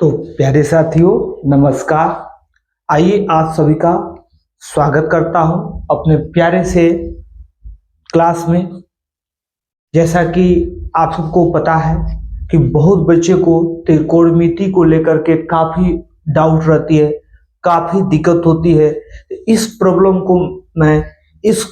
तो प्यारे साथियों नमस्कार। आइए आप सभी का स्वागत करता हूं अपने प्यारे से क्लास में। जैसा कि आप सबको पता है कि बहुत बच्चे को त्रिकोणमिति को लेकर के काफ़ी डाउट रहती है, काफ़ी दिक्कत होती है। इस प्रॉब्लम को मैं इस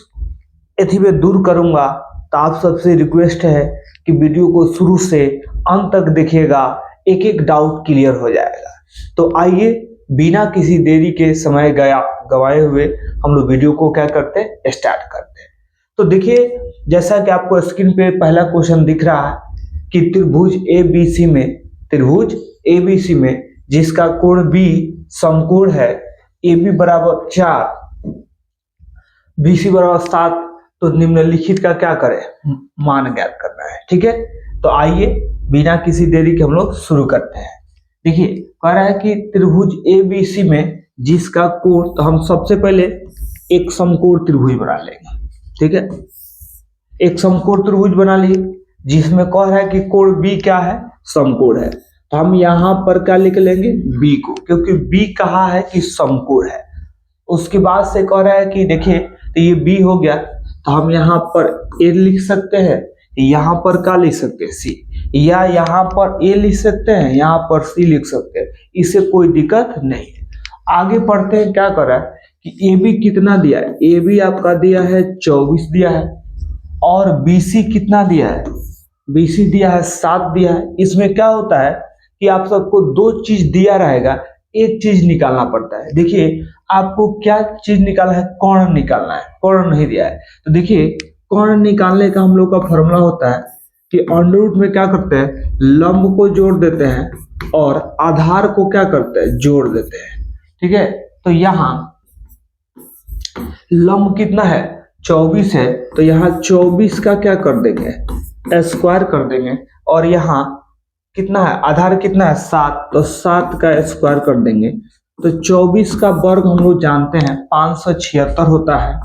एथी में दूर करूंगा। तो आप सबसे रिक्वेस्ट है कि वीडियो को शुरू से अंत तक देखिएगा, एक एक डाउट क्लियर हो जाएगा। तो आइए बिना किसी देरी के समय गवाए हुए हम लोग वीडियो को क्या करते हैं, स्टार्ट करते हैं। तो देखिए, जैसा कि आपको स्क्रीन पे पहला क्वेश्चन दिख रहा है कि त्रिभुज ABC में जिसका कोण B समकोण है, AB बराबर 4 BC बराबर 7, तो निम्नलिखित का क्या करें, मान ज्ञात करना है। ठीक है, तो आइए बिना किसी देरी के हम लोग शुरू करते हैं। देखिए, कह रहा है कि त्रिभुज ABC में जिसका कोण, तो हम सबसे पहले एक समकोण त्रिभुज बना लेंगे। ठीक है, एक समकोण त्रिभुज बना लिए जिसमें कह रहा है कि कोण B क्या है, समकोण है। तो हम यहाँ पर क्या लिख लेंगे, B को, क्योंकि B कहा है कि समकोण है। उसके बाद से कह रहा है कि देखिए, तो ये B हो गया, तो हम यहाँ पर A लिख सकते हैं, यहाँ पर क्या लिख सकते हैं, C, या यहाँ पर A लिख सकते हैं, यहाँ पर C लिख सकते हैं। इससे कोई दिक्कत नहीं है। आगे पढ़ते हैं। क्या कर रहा है कि AB कितना दिया है, AB आपका दिया है 24 दिया है, और BC कितना दिया है, BC दिया है 7 दिया है। इसमें क्या होता है कि आप सबको दो चीज दिया रहेगा, एक चीज निकालना पड़ता है। देखिए, आपको क्या चीज निकालना है, कोण निकालना है, कोण नहीं दिया है। तो देखिए, कोण निकालने का हम लोग का फॉर्मूला होता है कि अंडर रूट में क्या करते हैं, लंब को जोड़ देते हैं और आधार को क्या करते हैं, जोड़ देते हैं। ठीक है, तो यहाँ लंब कितना है, 24 है, तो यहाँ 24 का क्या कर देंगे, स्क्वायर कर देंगे, और यहाँ कितना है, आधार कितना है 7, तो 7 का स्क्वायर कर देंगे। तो 24 का वर्ग हम लोग जानते हैं 576 होता है,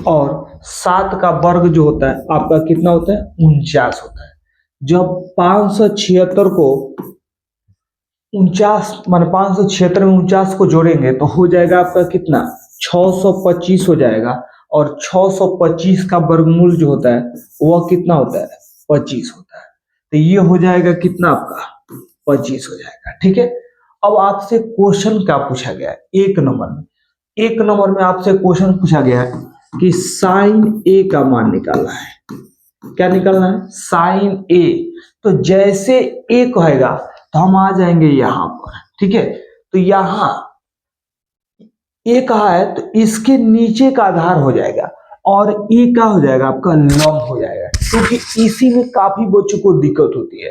और 7 का वर्ग जो होता है आपका कितना होता है, 49 होता है। जब 576 को 49 मान 576 में 49 को जोड़ेंगे तो हो जाएगा आपका कितना, 625 हो जाएगा। और 625 का वर्गमूल जो होता है वह कितना होता है, 25 होता है। तो ये हो जाएगा कितना आपका, 25 हो जाएगा। ठीक है, अब आपसे क्वेश्चन क्या पूछा गया है, एक नंबर में आपसे क्वेश्चन पूछा गया है कि साइन A का मान निकालना है। क्या निकालना है, साइन A। तो जैसे A कहेगा तो हम आ जाएंगे यहाँ पर। ठीक है, तो यहाँ A कहा है तो इसके नीचे का आधार हो जाएगा, और A का हो जाएगा आपका लंब हो जाएगा। क्योंकि इसी में काफी बच्चों को दिक्कत होती है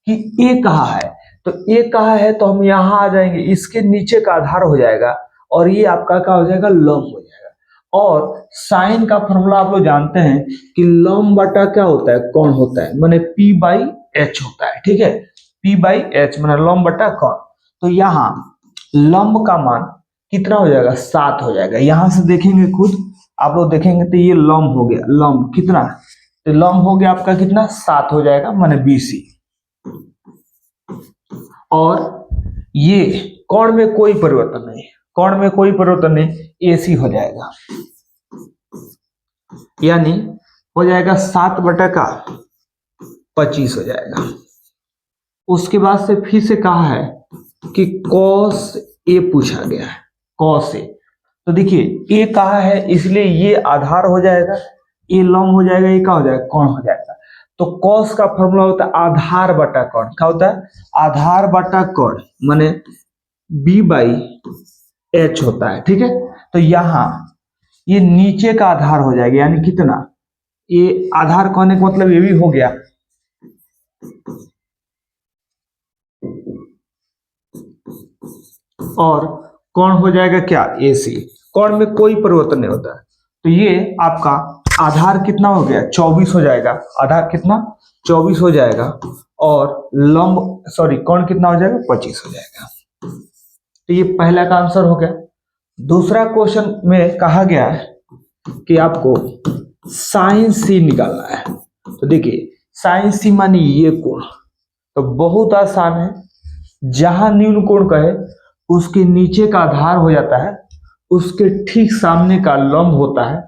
कि A कहा है, तो A कहा है तो हम यहाँ आ जाएंगे, इसके नीचे का आधार हो जाएगा, और ये आपका क्या हो जाएगा, लंब हो जाएगा। और साइन का फॉर्मूला आप लोग जानते हैं कि लंब बटा क्या होता है, कोण होता है, माने P/H होता है। ठीक है, P/H माने लंब बटा कोण। तो यहाँ लंब का मान कितना हो जाएगा, 7 हो जाएगा। यहां से देखेंगे खुद आप लोग देखेंगे तो ये लंब हो गया, लंब कितना, तो लंब हो गया आपका कितना, 7 हो जाएगा, माने BC। और ये कोण में कोई परिवर्तन नहीं, कोण में कोई परिवर्तन नहीं, AC हो जाएगा, यानी हो जाएगा 7 बटा का 25 हो जाएगा। उसके बाद से फिर से कहा है कि cos A पूछा गया है, cos A। तो देखिए, A कहा है इसलिए ये आधार हो जाएगा, ये लंब हो जाएगा, ये क्या हो जाएगा, कोण हो जाएगा। तो cos का फॉर्मूला होता है आधार बटा कोण। क्या होता है, आधार बटा कोण, माने B/H होता है। ठीक है, तो यहाँ ये नीचे का आधार हो जाएगा, यानी कितना, ये आधार कहने का मतलब ये भी हो गया, और कोण हो जाएगा क्या, AC। कोण में कोई परिवर्तन नहीं होता है। तो ये आपका आधार कितना हो गया, 24 हो जाएगा, आधार कितना 24 हो जाएगा, और लंब कोण कितना हो जाएगा, 25 हो जाएगा। तो ये पहला का आंसर हो गया। दूसरा क्वेश्चन में कहा गया है कि आपको साइन C निकालना है। तो देखिए, साइन C मानी ये कोण, तो बहुत आसान है, जहां न्यून कोण कहे उसके नीचे का आधार हो जाता है, उसके ठीक सामने का लंब होता है,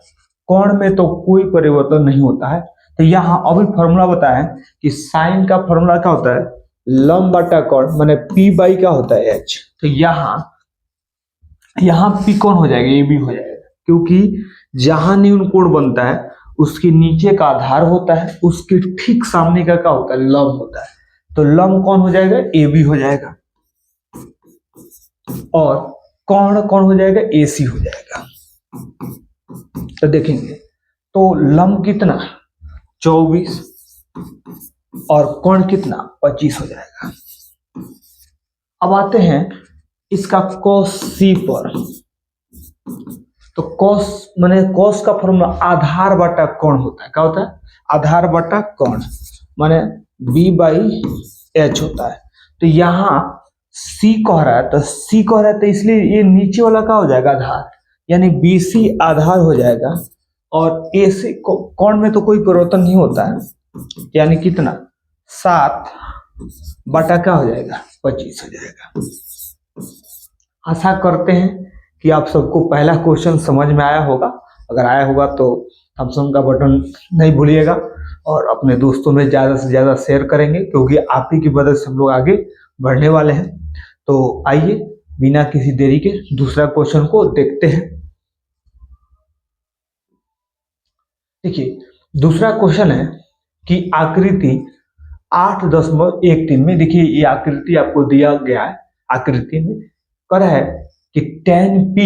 कोण में तो कोई परिवर्तन नहीं होता है। तो यहाँ अभी फॉर्मूला बताएं कि साइन का फॉर्मूला क्या होता है, लंब बटा कोण माने पी बाई क्या होता है एच। तो यहाँ पी कौन हो जाएगा, ए बी हो जाएगा, क्योंकि जहां न्यून कोण बनता है उसके नीचे का आधार होता है, उसके ठीक सामने का क्या होता है, लंब होता है। तो लंब कौन हो जाएगा, ए बी हो जाएगा, और कोण कौन हो जाएगा, ए सी हो जाएगा। तो देखेंगे तो लंब कितना 24 और कोण कितना 25 हो जाएगा। अब आते हैं इसका cos c पर। तो cos माने cos का फॉर्मूला आधार बटा कोण होता है, क्या होता है, आधार बटा कोण माने b बाई एच होता है। तो यहाँ c कह रहा है, तो c कह रहा है तो इसलिए ये नीचे वाला क्या हो जाएगा, आधार, यानी BC आधार हो जाएगा, और AC कोण में तो कोई परिवर्तन नहीं होता है, यानी कितना 7 बटा क्या हो जाएगा 25 हो जाएगा। आशा करते हैं कि आप सबको पहला क्वेश्चन समझ में आया होगा। अगर आया होगा तो थम्स अप का बटन नहीं भूलिएगा, और अपने दोस्तों में ज़्यादा से ज़्यादा शेयर करेंगे, क्योंकि आप ही की मदद से हम लोग आगे बढ़ने वाले हैं। तो आइए बिना किसी देरी के दूसरा क्वेश्चन को देखते हैं। देखिए दूसरा क्वेश्चन है कि आकृति 8.13 में, देखिए ये आकृति आपको दिया गया है, आकृति में कर है कि tan p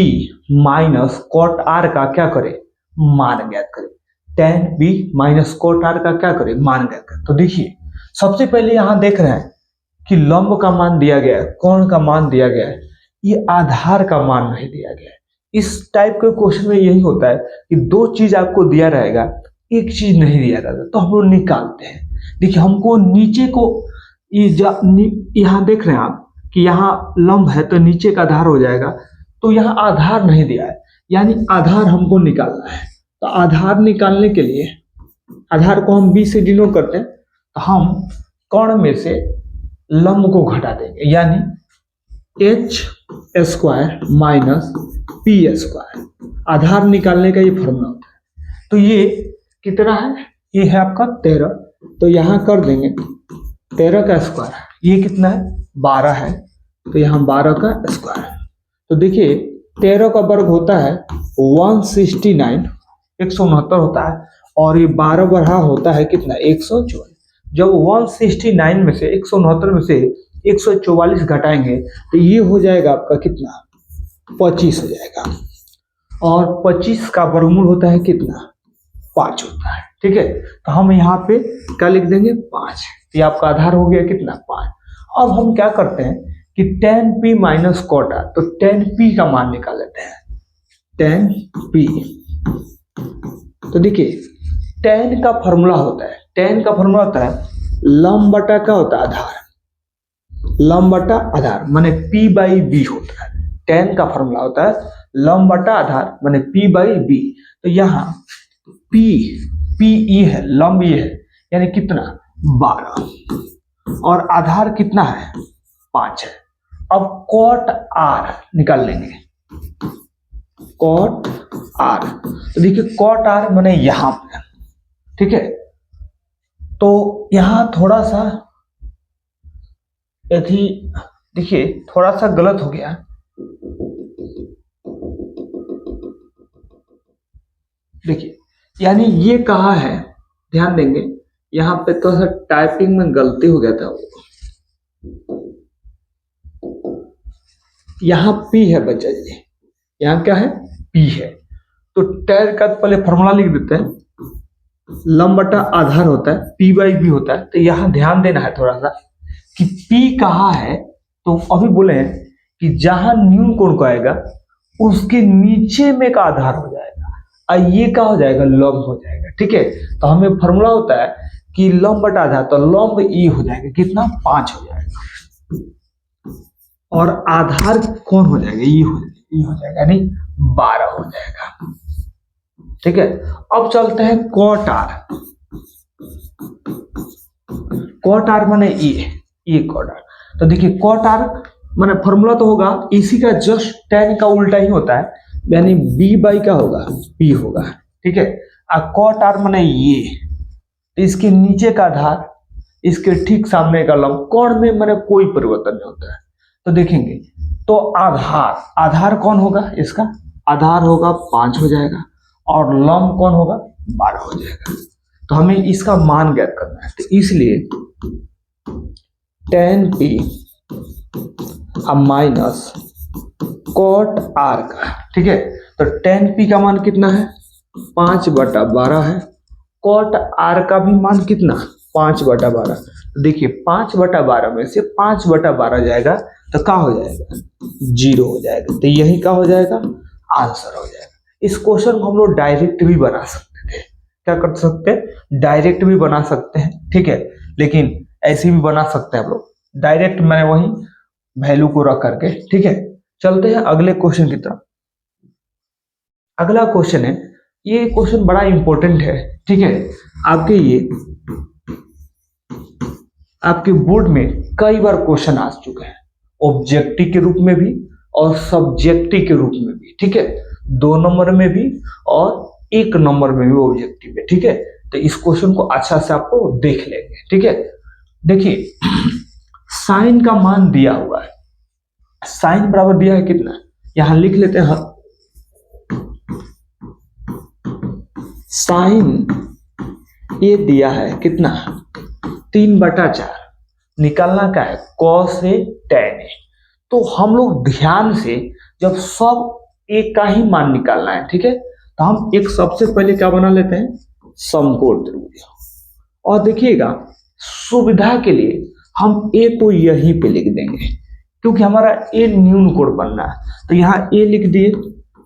minus cot r का क्या करे, मान ज्ञात करे। tan p minus cot r का क्या करे, मान ज्ञात करे। तो देखिए सबसे पहले यहाँ देख रहे हैं कि लंब का मान दिया गया है, कोण का मान दिया गया है, ये आधार का मान नहीं दिया गया है। इस टाइप के क्वेश्चन में यही होता है कि दो चीज आपको दिया रहेगा, एक चीज नहीं दिया रहता, तो हम लोग निकालते हैं। देखिए हमको नीचे को यहाँ देख रहे हैं आप कि यहाँ लंब है तो नीचे का आधार हो जाएगा, तो यहाँ आधार नहीं दिया है, यानी आधार हमको निकालना है। तो आधार निकालने के लिए आधार को हम b से डिनोट करते हैं, तो हम कोण में से लंब को घटा देंगे, यानी h square minus P square. आधार निकालने का ये फॉर्मूला होता है। तो ये कितना है, ये है आपका 13, तो यहाँ कर देंगे 13 का स्क्वायर, ये कितना है 12 है, तो यहाँ 12 का स्क्वायर। तो देखिए 13 का वर्ग होता है 169 169 होता है, और ये 12 बढ़ा होता है कितना 144। जब 169 में से 169 में से 144 घटाएंगे तो ये हो जाएगा आपका कितना 25 हो जाएगा, और 25 का वर्गमूल होता है कितना 5 होता है। ठीक है, तो हम यहाँ पे क्या लिख देंगे 5, ये आपका आधार हो गया कितना 5। अब हम क्या करते हैं कि tan p minus cot r, तो tan p का मान निकाल लेते हैं, tan p। तो देखिए tan का फॉर्मूला होता है, tan का फॉर्मूला होता है लंब बटा क्या होता है आधार, लंब बटा आधार माने p बाई b होता है। tan का फॉर्मूला होता है लंब बटा आधार माने p बाई b। तो यहाँ p ये है, लंब ये है, यानी कितना 12, और आधार कितना है 5 है। अब cot r निकाल लेंगे, cot r। तो देखिए cot r माने यहाँ पे, ठीक है, तो यहाँ थोड़ा सा यदि देखिए थोड़ा सा गलत हो गया, देखिए यानी ये कहा है, ध्यान देंगे यहाँ पे थोड़ा सा टाइपिंग में गलती हो गया था। यहाँ p है बच्चा जी, यहाँ क्या है p है, तो tan का पहले फॉर्मूला लिख देते हैं, लंब बटा आधार होता है p बाई b होता है। तो यहाँ ध्यान देना है थोड़ा सा कि p कहाँ है, तो अभी बोले कि जहां न्यून कोण को आएगा उसके नीचे में का आधार हो जाएगा, और ये क्या हो जाएगा लंब हो जाएगा। ठीक है, तो हमें फॉर्मूला होता है कि लंब बटा आधार, तो लंब e हो जाएगा कितना 5 हो जाएगा, और आधार कौन हो जाएगा e हो जाएगा यानी 12 हो जाएगा। ठीक है, अब चलते हैं cot r। cot r माने e, ये कॉट आर। तो देखिए कॉट आर माने फॉर्मूला तो होगा इसी का जस्ट tan का उल्टा ही होता है, यानी b बाई का होगा p होगा, ठीक है। अब कॉट आर माने ये इसके नीचे का आधार इसके ठीक सामने का लंब, कोण में माने कोई परिवर्तन नहीं होता है। तो देखेंगे तो आधार कौन होगा, इसका आधार होगा 5 हो जाएगा और लंब कौन होगा 12 हो जाएगा। तो हमें इसका मान ज्ञात करना है, तो इसलिए tan p minus cot R का, ठीक है। तो tan p का मान कितना है 5/12 है, कॉट आर का भी मान कितना 5/12। देखिए 5/12 में से 5/12 जाएगा तो क्या हो जाएगा 0 हो जाएगा, तो यही क्या हो जाएगा आंसर हो जाएगा। इस क्वेश्चन को हम लोग डायरेक्ट भी बना सकते थे, क्या कर सकते हैं डायरेक्ट भी बना सकते हैं, ठीक है, लेकिन ऐसे भी बना सकते हैं हम लोग डायरेक्ट, मैंने वही वैल्यू को रख करके, ठीक है। चलते हैं अगले क्वेश्चन की तरफ। अगला क्वेश्चन है, ये क्वेश्चन बड़ा इंपॉर्टेंट है, ठीक है। आपके बोर्ड में कई बार क्वेश्चन आ चुके हैं, ऑब्जेक्टिव के रूप में भी और सब्जेक्टिव के रूप में भी, ठीक है, 2 नंबर में भी और 1 नंबर में भी ऑब्जेक्टिव में, ठीक है। तो इस क्वेश्चन को अच्छा से आपको देख लेंगे, ठीक है। देखिए साइन का मान दिया हुआ है, साइन बराबर दिया है कितना, यहां लिख लेते हैं, साइन ये दिया है कितना 3/4, निकालना क्या है cos a tan a। तो हम लोग ध्यान से जब सब एक का ही मान निकालना है, ठीक है, तो हम एक सबसे पहले क्या बना लेते हैं समकोण त्रिभुज, और देखिएगा सुविधा के लिए हम a को यहीं पे लिख देंगे क्योंकि हमारा a न्यून कोण बनना है। तो यहाँ a लिख दिए,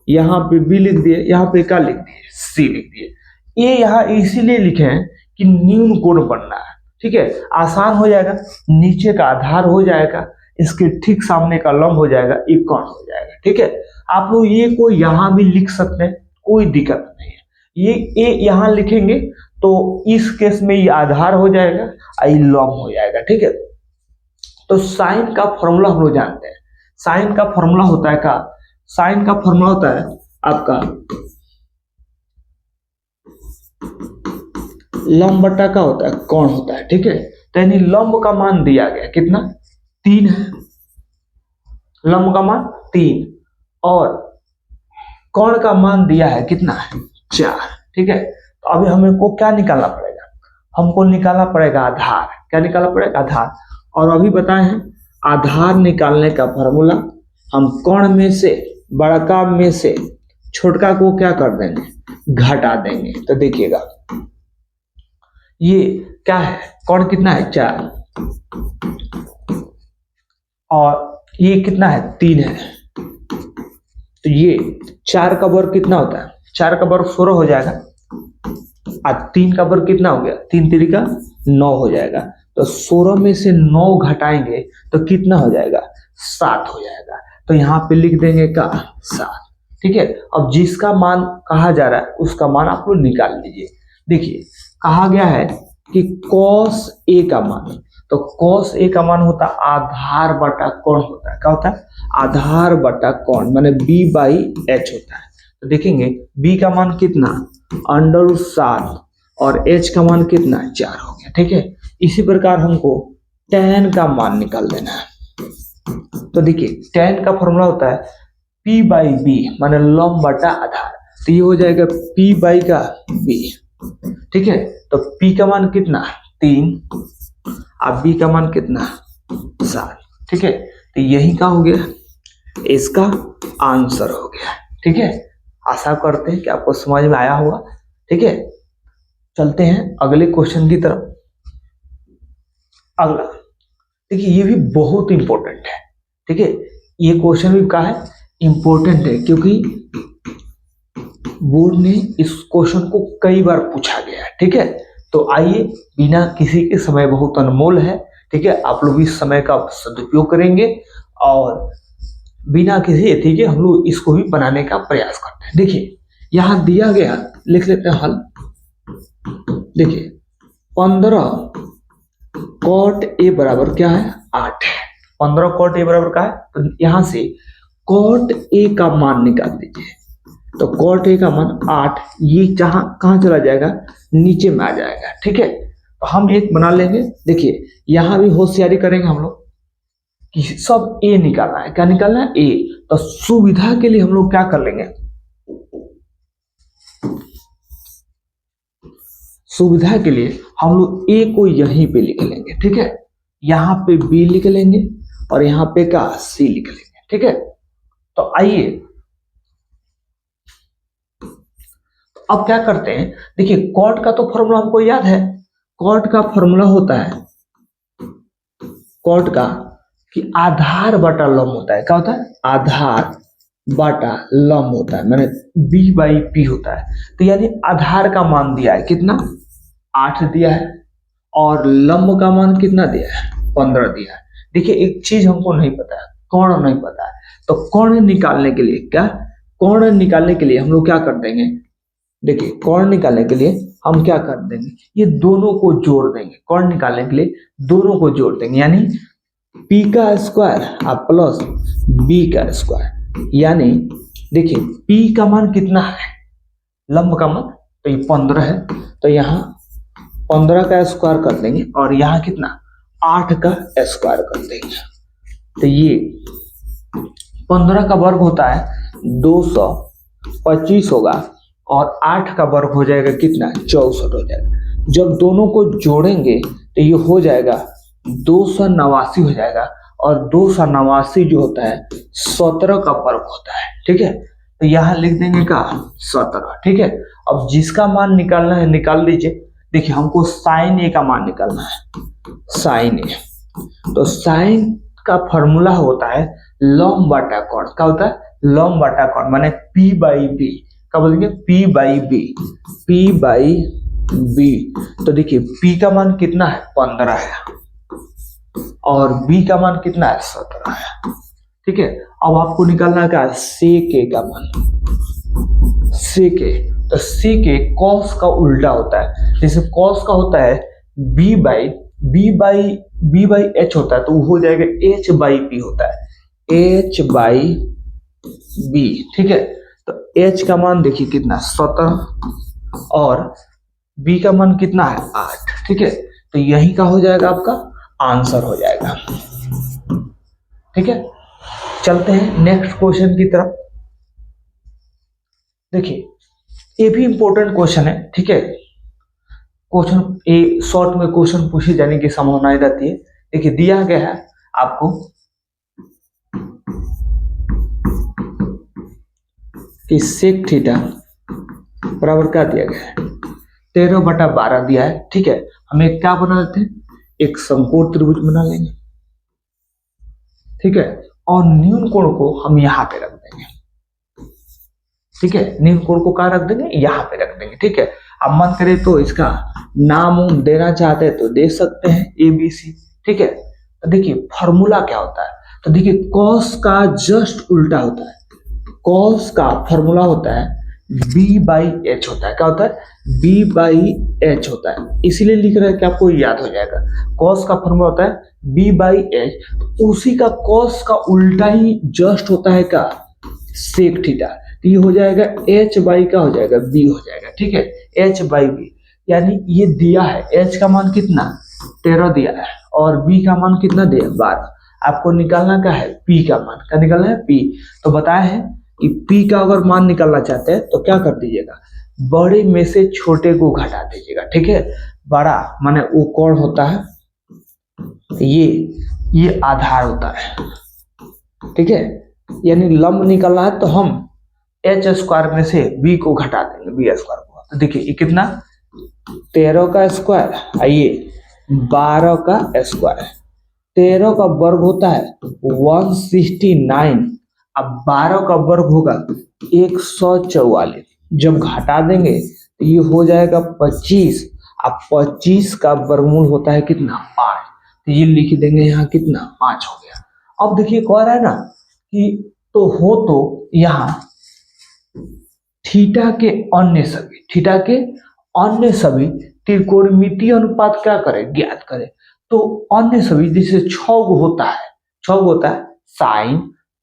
यहाँ पे b लिख दिए, यहाँ पे क्या लिख दिए c लिख दिए। a यहाँ इसीलिए लिखे हैं कि न्यून कोण बनना है, ठीक है, आसान हो जाएगा, नीचे का आधार हो जाएगा, इसके ठीक सामने का लंब हो जाएगा, एक कोण हो जाएगा, ठीक है। आप लोग ये को यहाँ भी लिख सकते हैं, कोई दिक्कत नहीं है। ये ए यहाँ लिखेंगे तो इस केस में ये आधार हो जाएगा और ये लंब हो जाएगा, ठीक है। तो साइन का फॉर्मूला हम लोग जानते हैं, साइन का फॉर्मूला होता है का, साइन का फॉर्मूला होता है आपका लंब बटा का होता है कोण होता है, ठीक है। तो यानी लंब का मान दिया गया कितना 3 है, लंब का मान 3 और कोण का मान दिया है कितना 4, ठीक है। तो अभी हमें को क्या निकालना पड़ेगा, हमको निकालना पड़ेगा आधार, क्या निकालना पड़ेगा आधार। और अभी बताए हैं आधार निकालने का फॉर्मूला, हम कोण में से बड़का में से छोटका को क्या कर देंगे घटा देंगे। तो देखिएगा ये क्या है कोण कितना है 4 और ये कितना है 3 है, तो ये 4 का वर्ग कितना होता है 4 का वर्ग 16 हो जाएगा और 3 का वर्ग कितना हो गया 3 3 का 9 हो जाएगा। तो 16 में से 9 घटाएंगे तो कितना हो जाएगा 7 हो जाएगा। तो यहाँ पे लिख देंगे का 7, ठीक है। अब जिसका मान कहा जा रहा है उसका मान आप लोग निकाल लीजिए। देखिए कहा गया है कि cos a का मान, तो cos a का मान होता है आधार बटा कोण होता है, क्या होता है आधार बटा कोण, माने b/h होता है। तो देखेंगे b का मान कितना √7 और h का मान कितना 4 हो गया, ठीक है। इसी प्रकार हमको tan का मान निकाल देना है। तो देखिए tan का फॉर्मूला होता है p/b माने लंब बटा आधार, तो ये हो जाएगा p/b, ठीक है। तो p का मान कितना 3 और b का मान कितना 7, ठीक है। तो यही का हो गया इसका आंसर हो गया, ठीक है। आशा करते हैं कि आपको समझ में आया होगा, ठीक है। चलते हैं अगले क्वेश्चन की तरफ। अगला देखिए ये भी बहुत इंपॉर्टेंट है, ठीक है। ये क्वेश्चन भी क्या है इंपॉर्टेंट है क्योंकि बोर्ड ने इस क्वेश्चन को कई बार पूछा गया है, ठीक है। तो आइए बिना किसी के समय बहुत अनमोल है, ठीक है, आप लोग इस समय का सदुपयोग करेंगे और बिना किसी अति के हम लोग इसको भी बनाने का प्रयास करते हैं। देखिए यहाँ दिया गया लिख लेते हैं हल। देखिए 15 कॉट ए बराबर क्या है 8 है। 15 कॉट ए बराबर क्या है, तो यहां से कॉट ए का मान निकाल दीजिए। तो कॉट ए का मान 8, ये जहां कहां चला जाएगा, नीचे में आ जाएगा। ठीक है, तो हम एक बना लेंगे। देखिए यहां भी होशियारी करेंगे हम लोग कि सब ए निकालना है। क्या निकालना है, ए। तो सुविधा के लिए हम लोग क्या कर लेंगे, सुविधा के लिए हम लोग ए को यहीं पे लिख लेंगे। ठीक है, यहां पे बी लिख लेंगे और यहां पे का सी लिख लेंगे। ठीक है, तो आइए अब क्या करते हैं। देखिए कॉट का तो फॉर्मूला हमको याद है। कॉट का फॉर्मूला होता है, कॉट का कि आधार बटा लंब होता है। क्या होता है, आधार बटा लंब होता है, मैंने बी बाई पी होता है। तो यानी आधार का मान दिया है कितना, 8 दिया है, और लंब का मान कितना दिया है, 15 दिया है। देखिए एक चीज हमको नहीं पता है, कोण नहीं पता है। तो कोण निकालने के लिए क्या, कोण निकालने के लिए हम लोग क्या कर देंगे, देखिए कोण निकालने के लिए हम क्या कर देंगे, ये दोनों को जोड़ देंगे। कोण निकालने के लिए दोनों को जोड़ देंगे, यानी पी का स्क्वायर और प्लस बी का स्क्वायर। यानी देखिए पी का मान कितना है, लंब का मान, तो ये 15 है। तो यहाँ 15 का स्क्वायर कर देंगे और यहाँ कितना 8 का स्क्वायर कर देंगे। तो ये 15 का वर्ग होता है 225 होगा, और 8 का वर्ग हो जाएगा कितना 64 हो जाएगा। जब दोनों को जोड़ेंगे तो ये हो जाएगा 289 हो जाएगा, और 289 जो होता है 17 का वर्ग होता है। ठीक है, तो यहाँ लिख देंगे का 17। ठीक है, अब जिसका मान निकालना है निकाल लीजिए। देखिए हमको साइन ए का मान निकालना है, साइन ए। तो साइन का फॉर्मूला होता है लंब बटा कोण। क्या होता है, लंब बटा कोण, माने पी बाई बी। क्या बोलेंगे, P by B, P by B. तो देखिए पी का मान कितना है 15 है, और बी का मान कितना है 17 है। ठीक है, अब आपको निकालना है क्या, सेक ए का मान, सेक ए। तो सेक ए कॉस का उल्टा होता है। जैसे कॉस का होता है बी बाई एच होता है, तो वो हो जाएगा एच बाई पी होता है, एच बाई बी। ठीक है, तो एच का मान देखिए कितना 17, और बी का मान कितना है 8। ठीक है, तो यही का हो जाएगा आपका आंसर हो जाएगा। ठीक है, चलते हैं नेक्स्ट क्वेश्चन की तरफ। देखिए ये भी इंपॉर्टेंट क्वेश्चन है। ठीक है, क्वेश्चन ए शॉर्ट में क्वेश्चन पूछे जाने की संभावना रहती है। देखिए दिया गया है आपको कि सेक थीटा बराबर क्या दिया गया है, 13/12 दिया है। ठीक है, हम एक क्या बना लेते हैं, एक समकोण त्रिभुज बना लेंगे। ठीक है, और न्यून कोण को हम यहाँ पे रख देंगे। ठीक है, न्यून कोण को कहाँ रख देंगे, यहाँ पे रख देंगे। ठीक है, अब मन करे तो इसका नाम देना चाहते हैं तो दे सकते हैं ABC। ठीक है, तो देखिए फॉर्मूला क्या होता है, तो देखिए कॉस का जस्ट उल्टा होता है। कॉस का फॉर्मूला होता है बी बाई एच होता है। क्या होता है, बी बाई एच होता है, इसीलिए लिख रहे हैं कि आपको याद हो जाएगा। कॉस का फॉर्मूला होता है बी बाई एच, तो उसी का कॉस का उल्टा ही जस्ट होता है का सेक थीटा। तो ये हो जाएगा एच बाई का हो जाएगा बी हो जाएगा। ठीक है, एच बाई बी, यानी ये दिया है एच का मान कितना 13 दिया है, और बी का मान कितना दिया 12। आपको निकालना क्या है, पी का मान। क्या निकालना है, पी। तो बताया है कि पी का अगर मान निकालना चाहते हैं तो क्या कर दीजिएगा, बड़े में से छोटे को घटा दीजिएगा। ठीक है, बड़ा माने वो कोण होता है, ये आधार होता है। ठीक है, यानी लंब निकालना है तो हम एच स्क्वायर में से बी को घटा देंगे, बी स्क्वायर को। तो देखिए ये कितना 13 का स्क्वायर, आइए 12 का स्क्वायर। 13 का वर्ग होता है 169, अब 12 का वर्ग होगा 144। जब घटा देंगे तो ये हो जाएगा 25। अब 25 का वर्गमूल होता है कितना 5, तो ये लिख देंगे यहाँ कितना 5 हो गया। अब देखिए कह रहा है ना कि तो यहाँ थीटा के अन्य सभी त्रिकोणमितीय अनुपात क्या करें, ज्ञात करें। तो अन्य सभी जैसे 6 गो होता है, 6 गो होता है sine,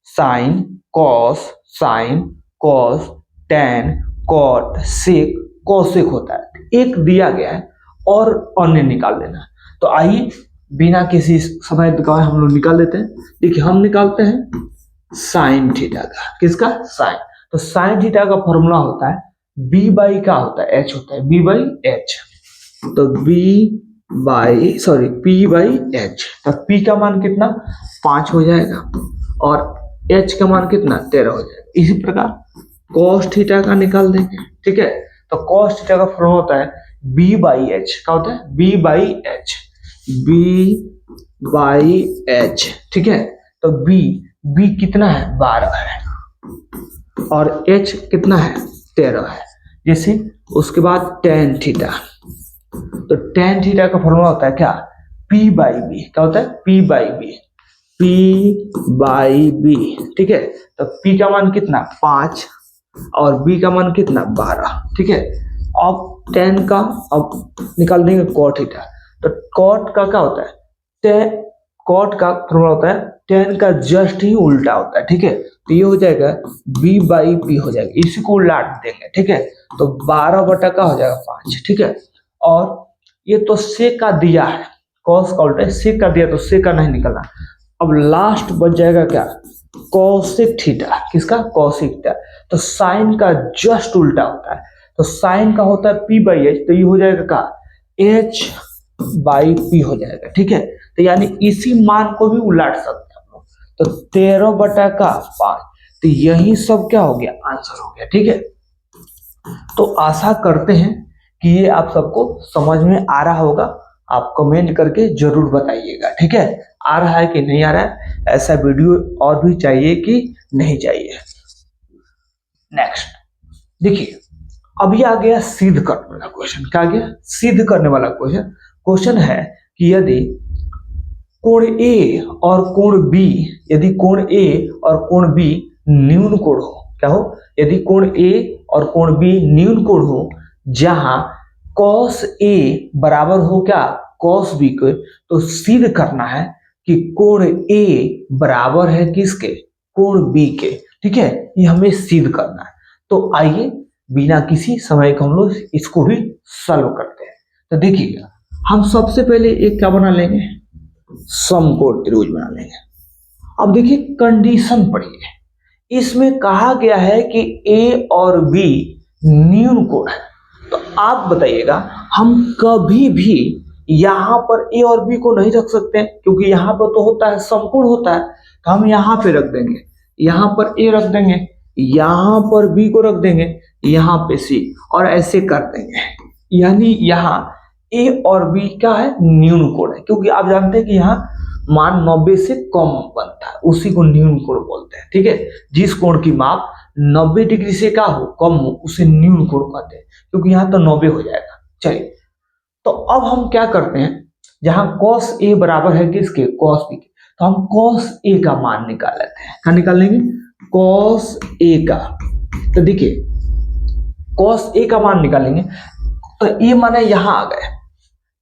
sine cos, sine cos, tan, cot, sec, cosec होता है। एक दिया गया है और अन्य निकाल लेना है। तो आइए बिना किसी समय दिखाए हम लोग निकाल लेते हैं। देखिए हम निकालते हैं साइन थीटा का, किसका? साइन। तो साइन थीटा का फॉर्मूला होता है बी बाई का होता है एच होता है, बी बाई एच। तो पी बाई एच। तो पी का मान कितना? 5 हो जाएगा और एच का मान कितना? 13 हो जाएगा। इसी प्रकार कॉस थीटा का निकाल देंगे, ठीक है। तो कॉस थीटा का फॉर्मूला होता है बी बाई एच। क्या होता है? B by H, B by H, ठीक है। तो बी कितना है? 12 है और एच कितना है? 13 है। जैसे उसके बाद टेन थीटा। तो टेन थीटा का फॉर्मूला होता है क्या? P by B. क्या होता है? P by B, P by B, ठीक है। तो पी का मान कितना? 5 और बी का मान कितना? 12, ठीक है। अब टेन का अब निकाल देंगे कॉट थीटा। तो कॉट का क्या होता है? कॉट का फॉर्मूला होता है टेन का जस्ट ही उल्टा होता है, ठीक है। तो ये हो जाएगा बी बाई पी हो जाएगा, इसी को उलट देंगे, ठीक है। तो 12 बटा का हो जाएगा 5, ठीक है। और ये तो सेक का दिया है, कॉस का उल्टा सेक का दिया तो सेक का नहीं निकलना। अब लास्ट बच जाएगा क्या? Cosec theta. किसका? Cosec theta. तो साइन का जस्ट उल्टा होता है। तो साइन का होता है पी बाई एच, तो ये हो जाएगा का एच बाई पी हो जाएगा, ठीक है। तो यानी इसी मान को भी उलट सकते हैं हम लोग। तो 13 बटा का 5। तो यही सब क्या हो गया? आंसर हो गया, ठीक है। तो आशा करते हैं कि ये आप सबको समझ में आ रहा होगा। आप कमेंट करके जरूर बताइएगा, ठीक है। आ रहा है कि नहीं आ रहा है, ऐसा वीडियो और भी चाहिए कि नहीं चाहिए। नेक्स्ट देखिए, अभी आ गया सिद्ध करने वाला क्वेश्चन। क्या आ गया? सिद्ध करने वाला क्वेश्चन। क्वेश्चन है कि यदि कोण ए और कोण बी, यदि कोण ए और कोण बी न्यून कोण हो, क्या हो? यदि कोण ए और कोण बी न्यून कोण हो, जहां cos ए बराबर हो क्या? cos बी को, तो सिद्ध करना है कि कोण ए बराबर है किसके? कोण बी के, ठीक है। ये हमें सिद्ध करना है। तो आइए बिना किसी समय के हम लोग इसको भी सॉल्व करते हैं। तो देखिएगा, हम सबसे पहले एक क्या बना लेंगे? समकोण त्रिभुज बना लेंगे। अब देखिए कंडीशन पढ़िए, इसमें कहा गया है कि ए और बी न्यून कोण है। तो आप बताइएगा, हम कभी भी यहां पर ए और बी को नहीं रख सकते हैं, क्योंकि यहां पर तो होता है समकोण होता है। तो हम यहां पे रख देंगे, यहां पर ए रख देंगे, यहां पर बी को रख देंगे, यहां पे सी, और ऐसे कर देंगे। यानी यहां ए और बी क्या है? न्यून कोण है, क्योंकि आप जानते हैं कि यहाँ मान 90 से कम बनता है, उसी को न्यून कोण बोलते हैं, ठीक है। जिस कोण की माप 90 डिग्री से क्या हो? कम हो, उसे न्यून कोण कहते हैं, क्योंकि यहाँ तो 90 हो जाएगा। चलिए, तो अब हम क्या करते हैं, जहां cos ए बराबर है किसके? cos बी के, तो हम cos ए का मान निकाल लेते हैं। क्या निकाल लेंगे? cos ए का। तो देखिए cos ए का मान निकालेंगे, तो ये माने यहां आ गए,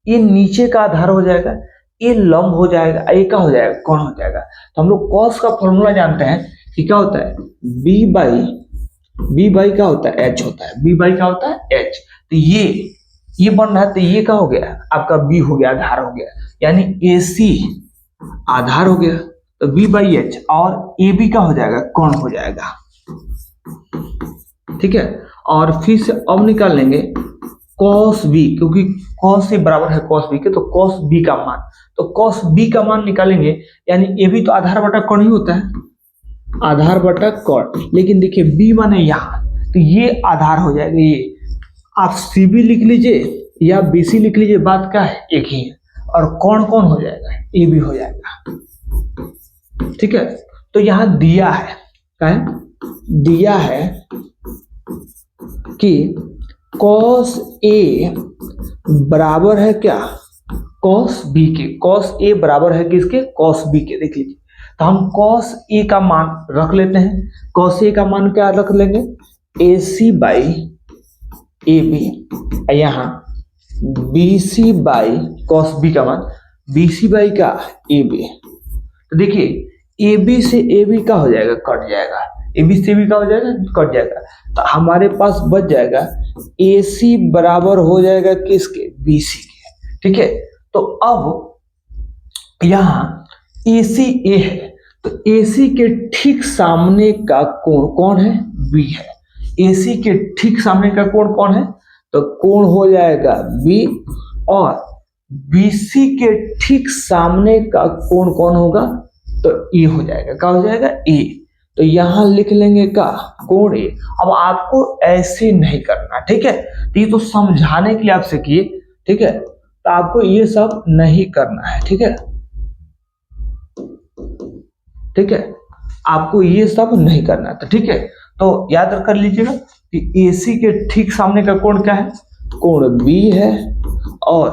ये नीचे का आधार हो जाएगा, ये लंब हो जाएगा, ए का हो जाएगा, कोण हो जाएगा। तो हम लोग cos का फॉर्मूला जानते हैं कि क्या होता है? बी बाई क्या होता है? एच होता है। बी बाई क्या होता है? एच। तो ये बन रहा है, तो ये क्या हो गया? आपका बी हो गया, आधार हो गया, यानी ए सी आधार हो गया। तो बी बाई एच, और ए बी का हो जाएगा? कोण हो जाएगा, ठीक है। और फिर से अब निकाल लेंगे cos बी, क्योंकि cos ए बराबर है cos बी के, तो cos बी का मान, तो cos बी का मान निकालेंगे, यानी ए बी तो आधार बटा कोण ही होता है, आधार बटा कोण। लेकिन देखिए बी माने यहाँ, तो ये आधार हो जाएगा। ये आप सी बी लिख लीजिए या बी सी लिख लीजिए, बात क्या है? एक ही है। और कोण कौन हो जाएगा? ए बी हो जाएगा, ठीक है। तो यहां दिया है, क्या है? दिया है कि cos ए बराबर है क्या? cos बी के। cos ए बराबर है किसके? cos बी के। देख लीजिए, तो हम cos ए का मान रख लेते हैं। cos ए का मान क्या रख लेंगे? A C by A B, यहाँ B C by cos B का मान। BC बाई का AB। तो देखिए AB से AB का हो जाएगा, कट जाएगा, AB से AB का हो जाएगा, कट जाएगा। तो हमारे पास बच जाएगा AC बराबर हो जाएगा किसके, BC के। ठीक है, तो अब यहाँ ACA है, तो AC के ठीक सामने का कोण कौन है, B है। AC के ठीक सामने का कोण कौन है, तो कोण हो जाएगा B, और BC के ठीक सामने का कोण कौन होगा, तो A हो जाएगा, क्या हो जाएगा, A। तो यहां लिख लेंगे का कोण A। अब आपको ऐसे नहीं करना, ठीक है, तो ये तो समझाने के लिए आपसे किए, ठीक है, तो आपको ये सब नहीं करना है, ठीक है, ठीक है, आपको ये सब नहीं करना है। तो ठीक है, तो याद कर लीजिएगा कि AC के ठीक सामने का कोण क्या है, कोण B है, और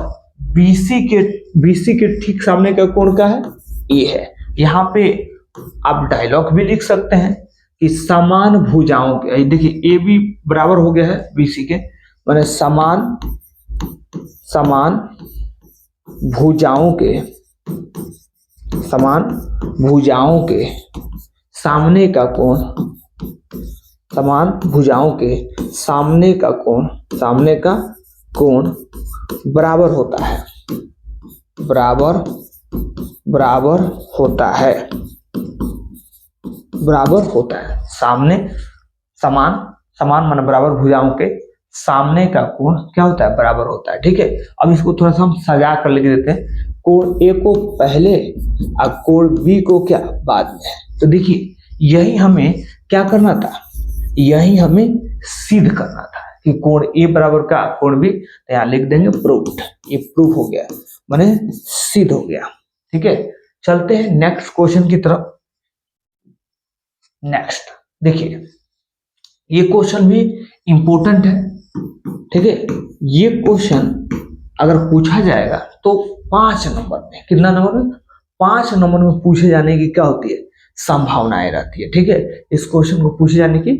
BC के ठीक सामने का कोण क्या है, A है। यहाँ पे आप डायलॉग भी लिख सकते हैं कि समान भुजाओं के, देखिए AB बराबर हो गया है BC के, माने समान भुजाओं के सामने का कोण, समान भुजाओं के सामने का कोण बराबर होता है, बराबर होता है। सामने समान माने बराबर भुजाओं के सामने का कोण क्या होता है, बराबर होता है। ठीक है, अब इसको थोड़ा सा हम सजा कर लिख देते हैं, कोण A को पहले और कोण B को क्या, बाद में। तो देखिए यही हमें क्या करना था, यही हमें सिद्ध करना था कि कोण A बराबर का कोण B, तो यहाँ लिख देंगे प्रूव्ड। ये प्रूफ हो गया, माने सिद्ध हो गया। ठीक है, चलते हैं नेक्स्ट क्वेश्चन की तरफ। नेक्स्ट देखिए, ये क्वेश्चन भी इंपॉर्टेंट है। ठीक है, ये क्वेश्चन अगर पूछा जाएगा तो 5 नंबर में, कितना नंबर में, 5 नंबर में पूछे जाने की क्या होती है, संभावनाएं रहती है। ठीक है, इस क्वेश्चन को पूछे जाने की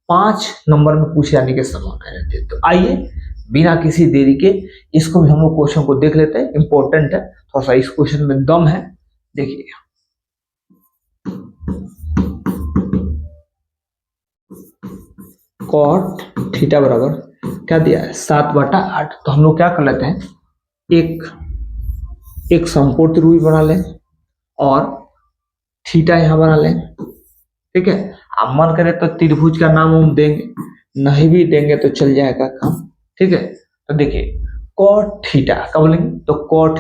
5 नंबर में पूछे जाने की संभावनाएं रहती है। तो आइए बिना किसी देरी के इसको भी हम लोग क्वेश्चन को देख लेते हैं, इंपॉर्टेंट है, थोड़ा सा इस क्वेश्चन में दम है। देखिए कॉट थीटा बराबर क्या दिया है, 7/8। तो हम लोग क्या कर लेते हैं, एक समकोण त्रिभुज बना लें और थीटा यहां बना लें। ठीक है, आप मन करे तो त्रिभुज का नाम हम देंगे, नहीं भी देंगे तो चल जाएगा काम। ठीक है, तो देखिए कॉट थीटा क्या बोलेंगे, तो कॉट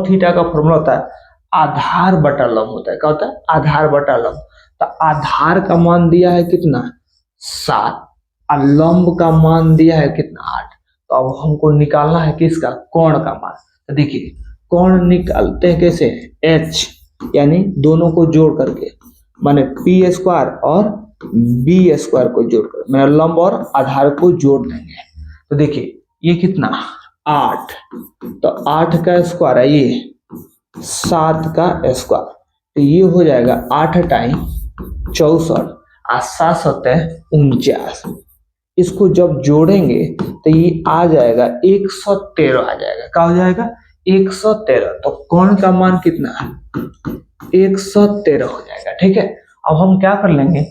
थीटा का फॉर्मूला होता है आधार बटा लंब होता है। क्या होता है, आधार बटा लंब। तो आधार का मान दिया है कितना, 7, और लंब का मान दिया है कितना, 8। तो अब हमको निकालना है किसका, कोण का मान। तो देखिए कोण निकालते हैं कैसे, H यानी दोनों को जोड़ करके, माने P² और B² को जोड़कर, मैंने लंब और आधार को जोड़ देंगे। तो देखिए ये कितना, 8, तो 8 का स्क्वायर है ये 7 का स्क्वायर, तो ये हो जाएगा 8 टाइम 64 और 7 सतह 49। इसको जब जोड़ेंगे तो ये आ जाएगा 113 आ जाएगा। क्या हो जाएगा, 113। तो कोण का मान कितना है, 113 हो जाएगा। ठीक है, अब हम क्या कर लेंगे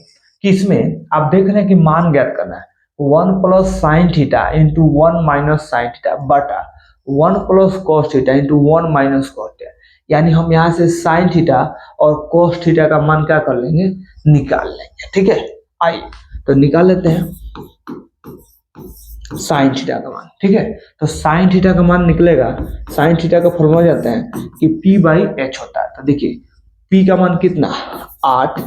कि इसमें आप देख रहे हैं कि मान ज्ञात करना है, 1 + sin theta into 1 - sin theta बटा 1 + cos theta into 1 - cos theta. यानी हम यहाँ से sin थीटा और cos थीटा का मान क्या कर लेंगे, निकाल लेंगे। ठीक है, आइए तो निकाल लेते हैं sin थीटा का मान। ठीक है, तो sin थीटा का मान निकलेगा, sin थीटा का फॉर्मूला जाता है कि P/H होता है। तो देखिए P का मान कितना, 8,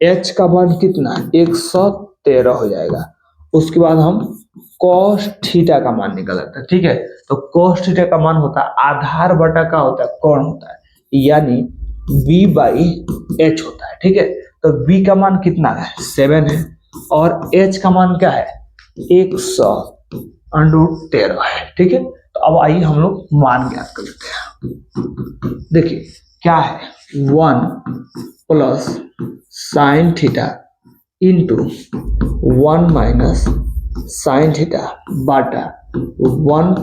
H का मान कितना, 113 हो जाएगा। उसके बाद हम cos थीटा का मान निकाल लेते हैं। ठीक है, तो cos थीटा का मान होता है आधार बटा का होता है, कोण होता है, यानी B/H होता है। ठीक है, तो B का मान कितना है, 7 है, और H का मान क्या है, 100√13 है। ठीक है, तो अब आइए हम लोग मान ज्ञात कर लेते हैं। देखिए क्या है, 1 + sin theta into 1 - sin theta बटा 1 +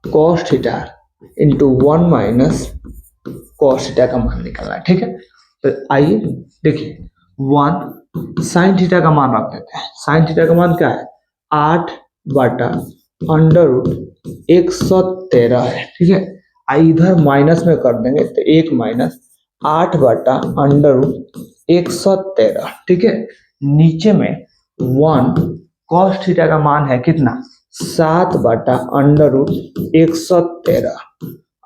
cos theta into 1 minus cos theta का मान निकालना है। ठीक है, तो आइए देखिए 1 साइन थीटा का मान रख देते हैं। साइन थीटा का मान क्या है? 8/√113 है। ठीक है, आई इधर माइनस में कर देंगे तो 1 माइनस 8/√113। ठीक है, नीचे में 1 कॉस थीटा का मान है कितना? 7/√113।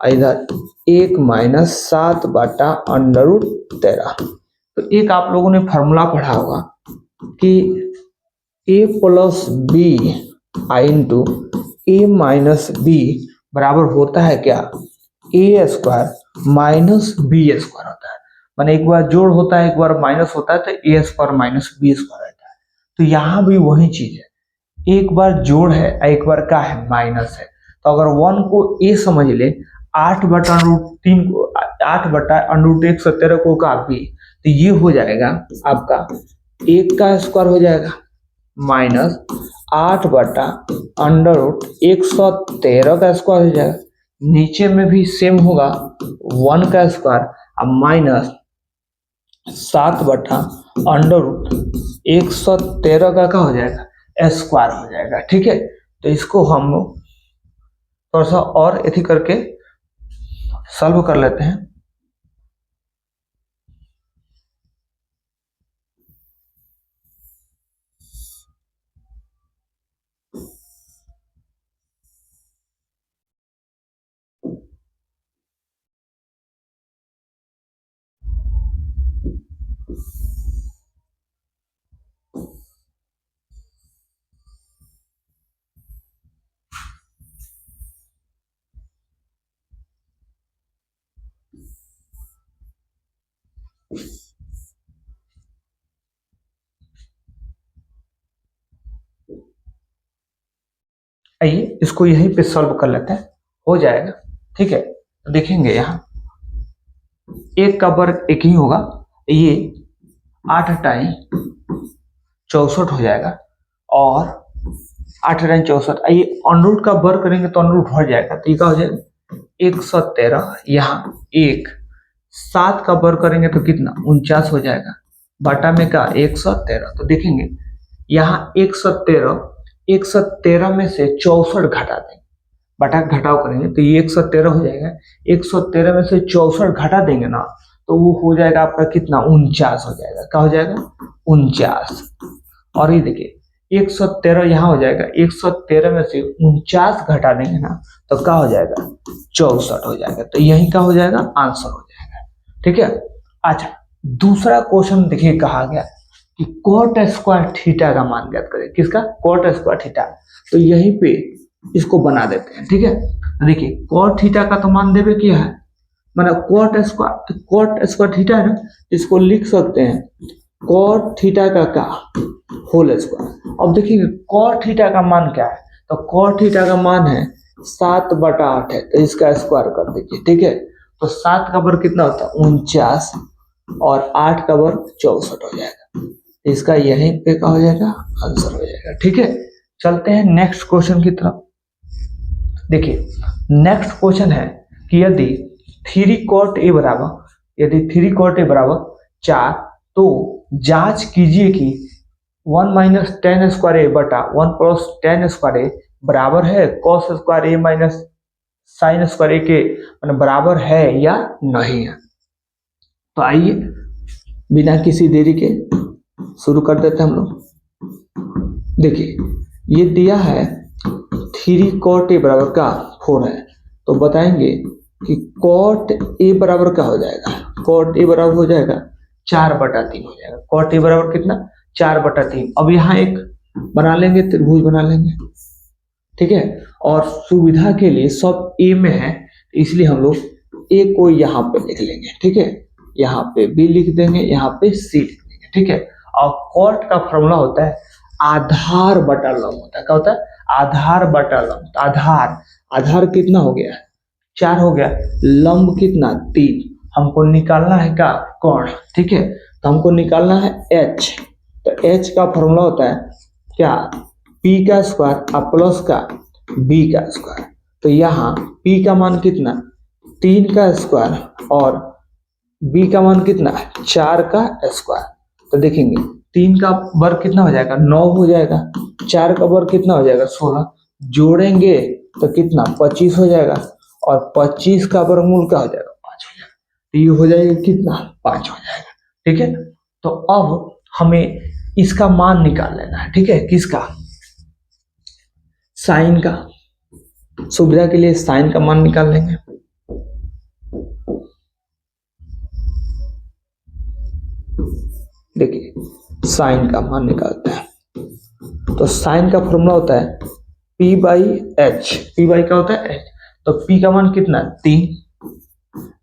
इधर 1 माइनस 7/√13। तो एक आप लोगों ने फॉर्मूला पढ़ा होगा कि a plus B I into A minus B बराबर होता है क्या? A square minus B square होता है। माने एक बार जोड़ होता है, एक बार माइनस होता है, तो ए स्क्वायर माइनस बी स्क्वायर रहता है। तो यहाँ भी वही चीज है, एक बार जोड़ है, एक बार क्या है? माइनस है। तो अगर 1 को ए समझ ले, 8/√3 को 8/√113 को का बी, तो ये हो जाएगा आपका 1 का स्क्वायर हो जाएगा माइनस 8/√113 का स्क्वायर हो जाएगा। नीचे में भी सेम होगा, 1 का स्क्वायर अब माइनस 7/√113 का क्या हो जाएगा? स्क्वायर हो जाएगा। ठीक है, तो इसको हम लोग थोड़ा सा और ऐसे करके सॉल्व कर लेते हैं। आइए इसको यहीं पे सॉल्व कर लेते हैं, हो जाएगा। ठीक है, तो देखेंगे यहाँ 1 का वर्ग 1 ही होगा, ये 8 टाइम 64 हो जाएगा, और 8 टाइम 64, आइए अंडरूट का वर्ग करेंगे तो अंडरूट हो जाएगा, तो ये क्या हो जाएगा? 113। यहाँ 1 7 का वर्ग करेंगे तो कितना? 49 हो जाएगा, बटा में का 113। तो देखेंगे यहाँ 113 में से 64 घटा देंगे, बटा घटाव करेंगे तो ये 113 हो जाएगा। 113 में से 64 घटा देंगे ना, तो वो हो जाएगा आपका कितना? 49 हो जाएगा। क्या हो जाएगा? 49। और ये देखिए 113 यहाँ हो जाएगा, 113 में से 49 घटा देंगे ना, तो क्या हो जाएगा? 64 हो जाएगा। तो यही क्या हो जाएगा? आंसर हो जाएगा। ठीक है, अच्छा दूसरा क्वेश्चन देखिए कहा गया कि कॉट स्क्वायर थीटा का मान ज्ञात करें। किसका? Cot square theta. तो यहीं पे इसको बना देते हैं। ठीक है, देखिए कॉट थीटा का तो मान देवे क्या है, माना कॉट स्क्वायर थीटा है ना, इसको लिख सकते हैं कॉट थीटा का होल स्क्वायर। अब देखिए कॉट थीटा का मान क्या है, तो कॉट थीटा का मान है 7/8 है, तो इसका स्क्वायर कर दीजिए। ठीक है, तो 7 का वर्ग कितना होता है? 49, और 8 का वर्ग 64 हो जाएगा। इसका यहीं पे क्या हो जाएगा? आंसर हो जाएगा। ठीक है, चलते हैं नेक्स्ट क्वेश्चन की तरफ। देखिए नेक्स्ट क्वेश्चन है कि यदि 3 cot a बराबर 4, तो जांच कीजिए कि 1 माइनस टेन स्क्वायर ए बटा 1 प्लस टेन स्क्वायर ए बराबर है कॉस स्क्वायर ए माइनस साइन स्क्वायर ए के बराबर है या नहीं है। तो आइए बिना किसी देरी के शुरू कर देते हैं हम लोग। देखिए ये दिया है 3 cot a बराबर का 4 है, तो बताएंगे कि cot a बराबर क्या हो जाएगा? cot a बराबर हो जाएगा 4/3 हो जाएगा। cot a बराबर कितना? 4/3। अब यहाँ एक बना लेंगे, त्रिभुज बना लेंगे। ठीक है, और सुविधा के लिए सब a में है, इसलिए हम लोग a को यहाँ पे लिख लेंगे। ठीक है, यहाँ पे b लिख देंगे, यहाँ पे c लिख देंगे। ठीक है, और cot का फॉर्मूला होता है आधार बटा लंब होता है। क्या होता है? आधार बटा लंब। तो आधार कितना हो गया? 4 हो गया, लंब कितना? 3। हमको निकालना है क्या? कोण। ठीक है, तो हमको निकालना है h। तो h का फॉर्मूला होता है क्या? p का स्क्वायर और प्लस का b का स्क्वायर। तो तो यहाँ p का मान कितना, 3 का स्क्वायर और b का मान कितना, 4 का स्क्वायर। तो देखेंगे 3 का वर्ग कितना हो जाएगा, 9 हो जाएगा, 4 का वर्ग कितना हो जाएगा, 16, जोड़ेंगे तो कितना, 25 हो जाएगा, और 25 का वर्गमूल क्या हो जाएगा, 5 हो जाएगा। तो ये हो जाएगा कितना, 5 हो जाएगा। ठीक है, तो अब हमें इसका मान निकाल लेना है। ठीक है, किसका, साइन का। सुविधा के लिए साइन का मान निकाल लेंगे। देखिए साइन का मान निकालते हैं। तो साइन का फॉर्मूला होता है p by H. p by क्या होता है, h। तो p का मान कितना, 3,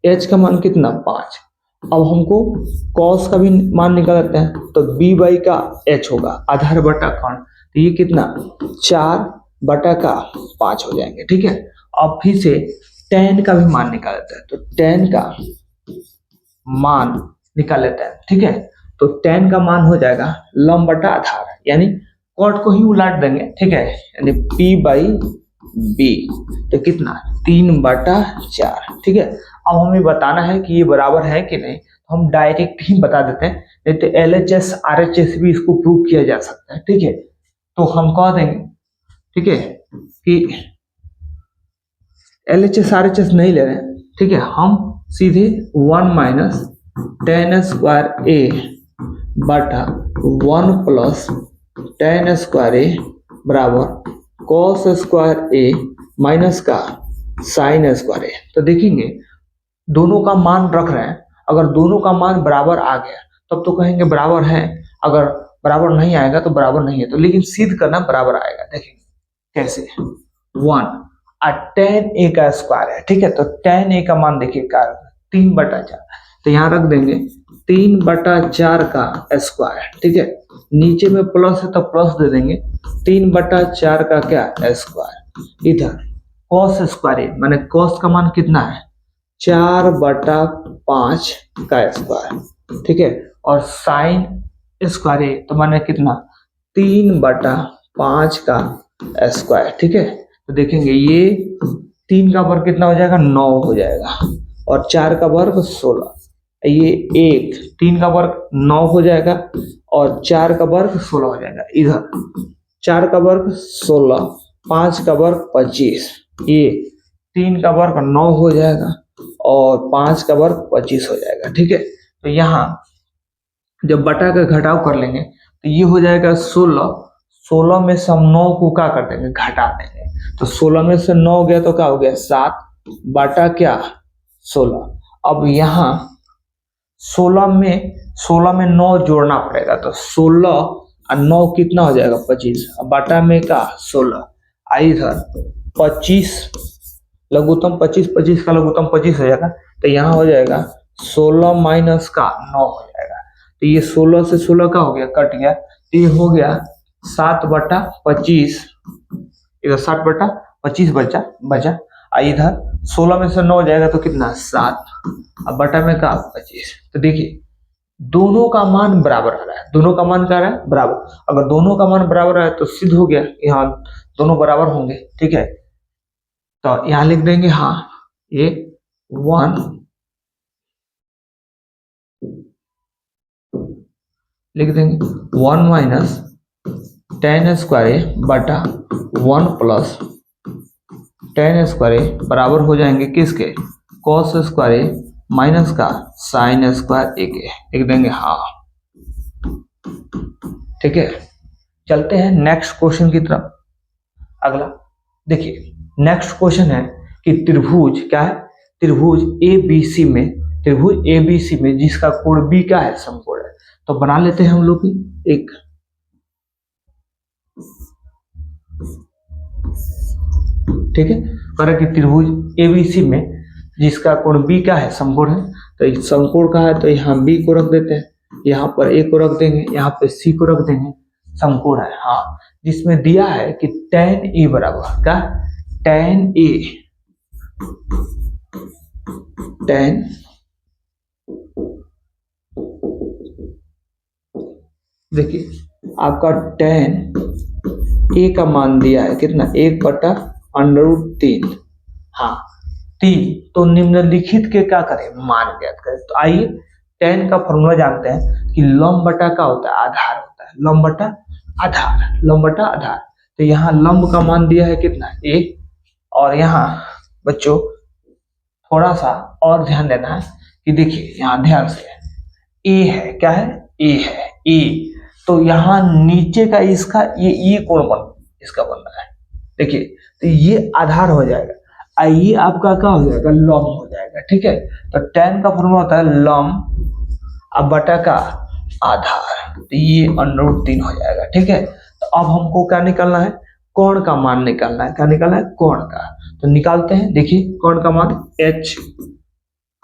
h का मान कितना, 5। अब हमको cos का भी मान निकालते हैं। तो b बाई का h होगा, आधार बटा कौन, तो ये कितना, 4 बटा का 5 हो जाएंगे। ठीक है, अब फिर से tan का भी मान निकाल लेते हैं। तो tan का मान निकाल लेते हैं। ठीक है, तो tan का मान हो जाएगा लंब बटा आधार, यानी कॉट को ही उलट देंगे। ठीक है, यानी p बाई b, तो कितना, 3 बटा 4। ठीक है, अब हमें बताना है कि ये बराबर है कि नहीं, तो हम डायरेक्ट ही बता देते हैं, नहीं तो LHS RHS भी इसको प्रूव किया जा सकता है। ठीक है, तो हम कह देंगे, ठीक है, कि LHS RHS नहीं ले रहे हैं। ठीक है, हम सीधे 1 माइनस tan स्क्वायर a बटा 1 प्लस tan स्क्वायर a बराबर cos स्क्वायर a माइनस का साइन स्क्वायर a। तो देखेंगे दोनों का मान रख रहे हैं, अगर दोनों का मान बराबर आ गया तब तो कहेंगे बराबर है, अगर बराबर नहीं आएगा तो बराबर नहीं है। तो लेकिन सिद्ध करना बराबर आएगा। देखेंगे कैसे, 1 tan a का स्क्वायर है। ठीक है, तो tan a का मान देखिए क्या, 3 बटा 4, तो यहाँ रख देंगे 3 बटा 4 का स्क्वायर। ठीक है, नीचे में प्लस है तो प्लस दे देंगे, 3 बटा 4 का क्या, स्क्वायर। इधर cos स्क्वायर माने cos का मान कितना है, 4 बटा 5 का स्क्वायर। ठीक है, और साइन स्क्वायर तो माने कितना, 3 बटा 5 का स्क्वायर। ठीक है, तो देखेंगे ये 3 का वर्ग कितना हो जाएगा, 9 हो जाएगा, और 4 का वर्ग 16। ये 3 का वर्ग 9 हो जाएगा और 4 का वर्ग 16 हो जाएगा। इधर 4 का वर्ग 16, 5 का वर्ग 25, ये 3 का वर्ग 9 हो जाएगा और 5 का वर्ग 25 हो जाएगा। ठीक है, तो यहाँ जब बटा का घटाव कर लेंगे तो ये हो जाएगा 16। 16 में से हम 9 को क्या कर देंगे, घटा देंगे। तो 16 में से 9 गया तो क्या हो गया, 7 बटा क्या, 16। अब यहाँ 16 में 9 जोड़ना पड़ेगा, तो 16 और 9 कितना हो जाएगा, 25, बटा में का 16। इधर 25 लघुत्तम 25, 25 का लघुत्तम 25 हो जाएगा, तो यहाँ हो जाएगा 16 माइनस का 9 हो जाएगा। तो ये 16 से 16 का हो गया, कट गया, तो ये हो गया 7 बटा 25, इधर 7 बटा 25 बचा। इधर 16 में से 9 जाएगा तो कितना, 7, अब बटा में का 25। तो देखिए दोनों का मान बराबर आ रहा है, दोनों का मान क्या आ रहा है, बराबर। अगर दोनों का मान बराबर है तो सिद्ध हो गया कि हाँ दोनों बराबर होंगे। ठीक है, तो यहाँ लिख देंगे, हाँ ये 1 लिख देंगे, 1 माइनस tan स्क्वायर बटा 1 प्लस tan स्क्वायर बराबर हो जाएंगे किसके, cos स्क्वायर माइनस का साइन स्क्वायर a के, लिख देंगे हाँ। ठीक है, चलते हैं नेक्स्ट क्वेश्चन की तरफ। अगला देखिए, नेक्स्ट क्वेश्चन है कि त्रिभुज क्या है, त्रिभुज ABC में जिसका कोण B क्या है, समकोण है। तो बना लेते हैं हम लोग एक ठीक है, करें कि त्रिभुज ABC में जिसका कोण B क्या है, समकोण है। तो समकोण का है तो यहाँ B को रख देते हैं, यहाँ पर A को रख देंगे, यहाँ पे C को रख देंगे, समकोण है। हाँ, जिसमें दिया है कि tan A बराबर क्या, tan A tan देखिए आपका tan A का मान दिया है कितना, 1 बटा √3 हाँ 3, तो निम्नलिखित के क्या करें, मान ज्ञात करें। तो आइए tan का फॉर्मूला जानते हैं कि लंब बटा का होता है आधार होता है, लंब बटा आधार, लंब बटा आधार। तो यहाँ लंब का मान दिया है कितना 1, और यहाँ बच्चों थोड़ा सा और ध्यान देना है कि देखिए यहाँ ध्यान से ए है, क्या है, ए है, ए, तो यहाँ नीचे का इसका ये कोण इसका बन रहा है, देखिए, तो ये आधार हो जाएगा, ये आपका क्या हो जाएगा, लंब हो जाएगा, ठीक है। तो tan का फॉर्मूला होता है लंब अब बटा का आधार, तो ये √3 हो जाएगा, ठीक है। तो अब हमको क्या निकालना है, कोण का मान निकालना है, क्या निकालना है, कोण का। तो निकालते हैं, देखिए कोण का मान h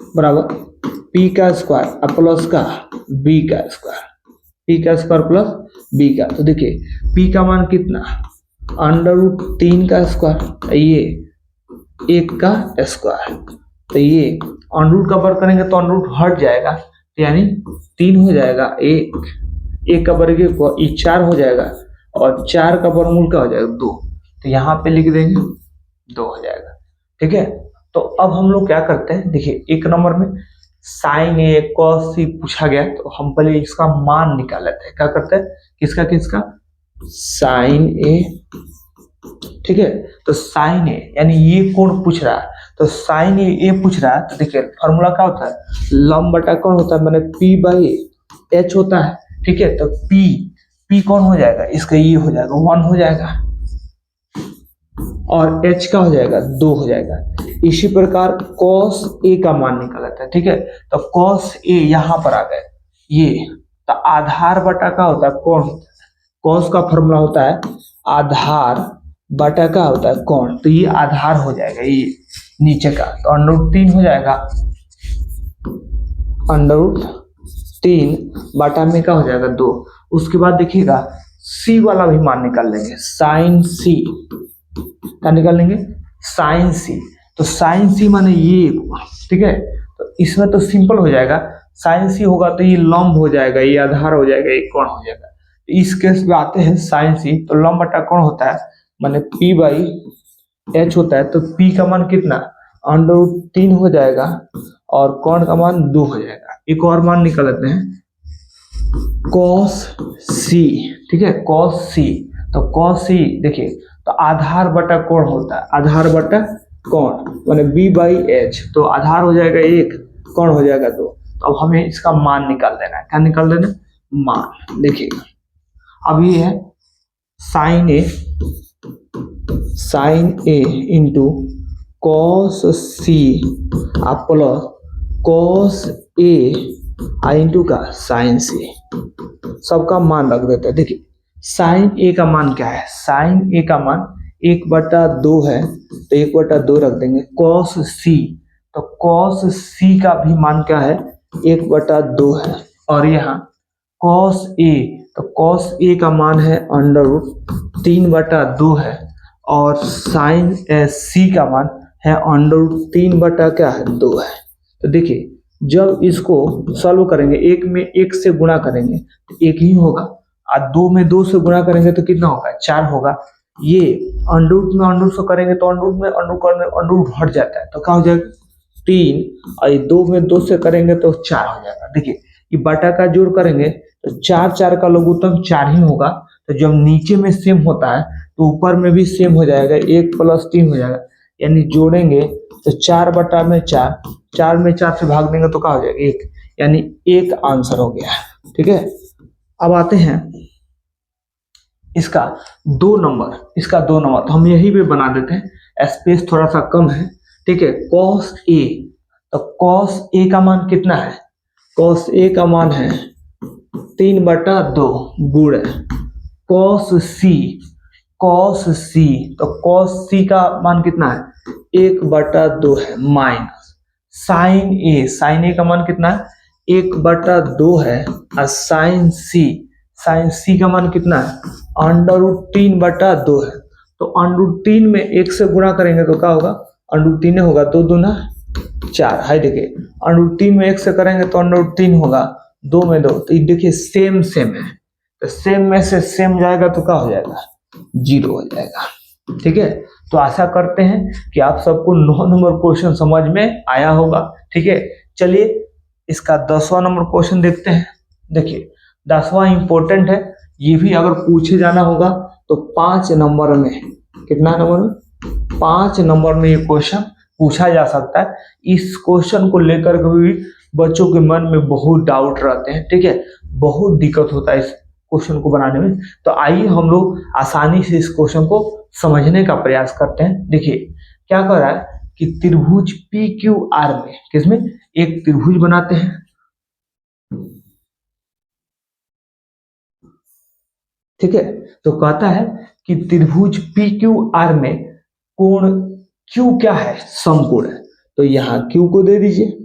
बराबर p का स्क्वायर अब प्लस का b का स्क्वायर, p का स्क्वायर प्लस b का। तो देखिए p का मान कितना, √3 का स्क्वायर, ये 1 का स्क्वायर, तो ये अंडर का वर्ग करेंगे तो अंडर हट जाएगा, तो यानी 3 हो जाएगा, 1 का वर्ग 4 हो जाएगा, और 4 का वर्गमूल क्या हो जाएगा 2, तो यहाँ पे लिख देंगे 2 हो जाएगा, ठीक है। तो अब हम लोग क्या करते हैं, देखिए 1 नंबर में sin a cos c पूछा गया, तो हम पहले इसका मान निकाल लेते हैं, क्या करते हैं, किसका किसका, sin a, ठीक है। तो sin a यानी ये कोण पूछ रहा है, तो sin a पूछ रहा है, तो देखिए फॉर्मूला क्या होता है, लंब बटा कोण होता है, मैंने p/h होता है, ठीक है। तो p कौन हो जाएगा, इसका ये हो जाएगा 1 हो जाएगा, और h का हो जाएगा 2 हो जाएगा। इसी प्रकार cos a का मान निकाला था, ठीक है। तो cos a यहाँ पर आ गए, ये तो आधार बटा का होता है कोण, cos का फॉर्मूला होता है आधार बटा का होता है कोण, तो ये आधार हो जाएगा, ये नीचे का, तो √3 हो जाएगा, √3 बटा में क्या हो जाएगा 2। उसके बाद देखिएगा c वाला भी मान निकाल लेंगे, sin c, क्या निकाल लेंगे, sin c, तो sin c माने ये, ठीक है। तो इसमें तो सिंपल हो जाएगा, sin c होगा तो ये लंब हो जाएगा, ये आधार हो जाएगा, ये कोण हो जाएगा। इस केस में आते हैं sin c, तो लंब बटा कोण होता है माने p/h होता है, तो p का मान कितना, √3 हो जाएगा, और कोण का मान 2 हो जाएगा। एक और मान निकाल लेते हैं cos c, ठीक है, cos c, तो cos c देखिए तो आधार बटा कोण होता है, आधार बटा कोण माने b/h, तो आधार हो जाएगा 1, कोण हो जाएगा 2। तो अब हमें इसका मान निकाल देना है, क्या निकाल देना, मान। देखिएगा अब ये है sin a into cos c plus cos a into का sin c, सबका मान रख देते हैं। देखिए sin a का मान क्या है, sin a का मान 1/2 है, तो 1/2 रख देंगे। cos c, तो cos c का भी मान क्या है 1/2 है, और यहाँ cos a, तो cos a का मान है √3/2 है, और sin c का मान है √3/2 है। तो देखिए जब इसको सॉल्व करेंगे, एक में 1 से गुणा करेंगे तो 1 ही होगा, और 2 में 2 से गुणा करेंगे तो कितना होगा, 4 होगा। ये अंडर में अंडर से करेंगे तो अंडर में अंडर हट जाता है, तो क्या हो जाएगा 3, और 2 में 2 से करेंगे तो 4 हो जाएगा। देखिए ये बटा का जोड़ करेंगे तो 4 का लघुत्तम 4 ही होगा, तो जब नीचे में सेम होता है तो ऊपर में भी सेम हो जाएगा, 1 + 3 हो जाएगा, यानी जोड़ेंगे तो 4/4, 4 में 4 से भाग देंगे तो क्या हो जाएगा 1, यानी 1 आंसर हो गया, ठीक है। अब आते हैं इसका 2 नंबर, तो हम यही पे बना देते हैं, स्पेस थोड़ा सा कम है, ठीक है। cos a, तो cos a का मान कितना है, cos a का मान है 3/2 गुण cos c, तो cos c का मान कितना है 1/2 है, माइनस sin a का मान कितना है 1/2 है, और sin c का मान कितना है √3/2 है। तो √3 में 1 से गुणा करेंगे तो क्या होगा, √3 होगा, 2 दूना 4 है, देखिए √3 में 1 से करेंगे तो √3 होगा, 2 में 2, तो ये देखिए सेम है, तो सेम में से सेम जाएगा तो क्या हो जाएगा 0 हो जाएगा, ठीक है। तो आशा करते हैं कि आप सबको 9 नंबर क्वेश्चन समझ में आया होगा। ठीक है, चलिए इसका 10वां नंबर क्वेश्चन देखते हैं। देखिए 10वां इंपॉर्टेंट है, ये भी अगर पूछे जाना होगा तो 5 नंबर में, कितना नंबर में, 5 नंबर में ये क्वेश्चन पूछा जा सकता है। इस क्वेश्चन को लेकर के भी बच्चों के मन में बहुत डाउट रहते हैं। ठीक है, बहुत दिक्कत होता है इस क्वेश्चन को बनाने में। तो आइए हम लोग आसानी से इस क्वेश्चन को समझने का प्रयास करते हैं। देखिए क्या कर रहा है कि त्रिभुज पी क्यू आर में, किसमें, एक त्रिभुज बनाते हैं। ठीक है, तो कहता है कि त्रिभुज पी क्यू आर में कोण क्यू क्या है, समकोण है। तो यहाँ क्यू को दे दीजिए,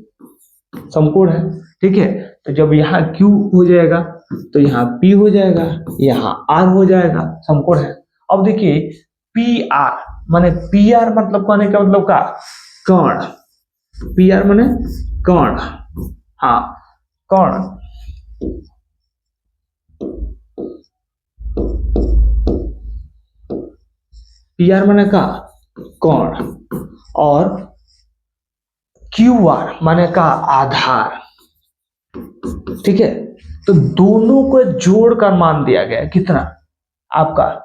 समकोण है। ठीक है, तो जब यहाँ क्यू हो जाएगा तो यहाँ पी हो जाएगा, यहाँ आर हो जाएगा, समकोण है। अब देखिए पी आर माने, पी आर मतलब कहने का मतलब का कर्ण, पी आर माने कर्ण, हाँ कर्ण, पी आर माने का कर्ण, और क्यू आर माने का आधार। ठीक है, तो दोनों को जोड़कर मान दिया गया, कितना आपका,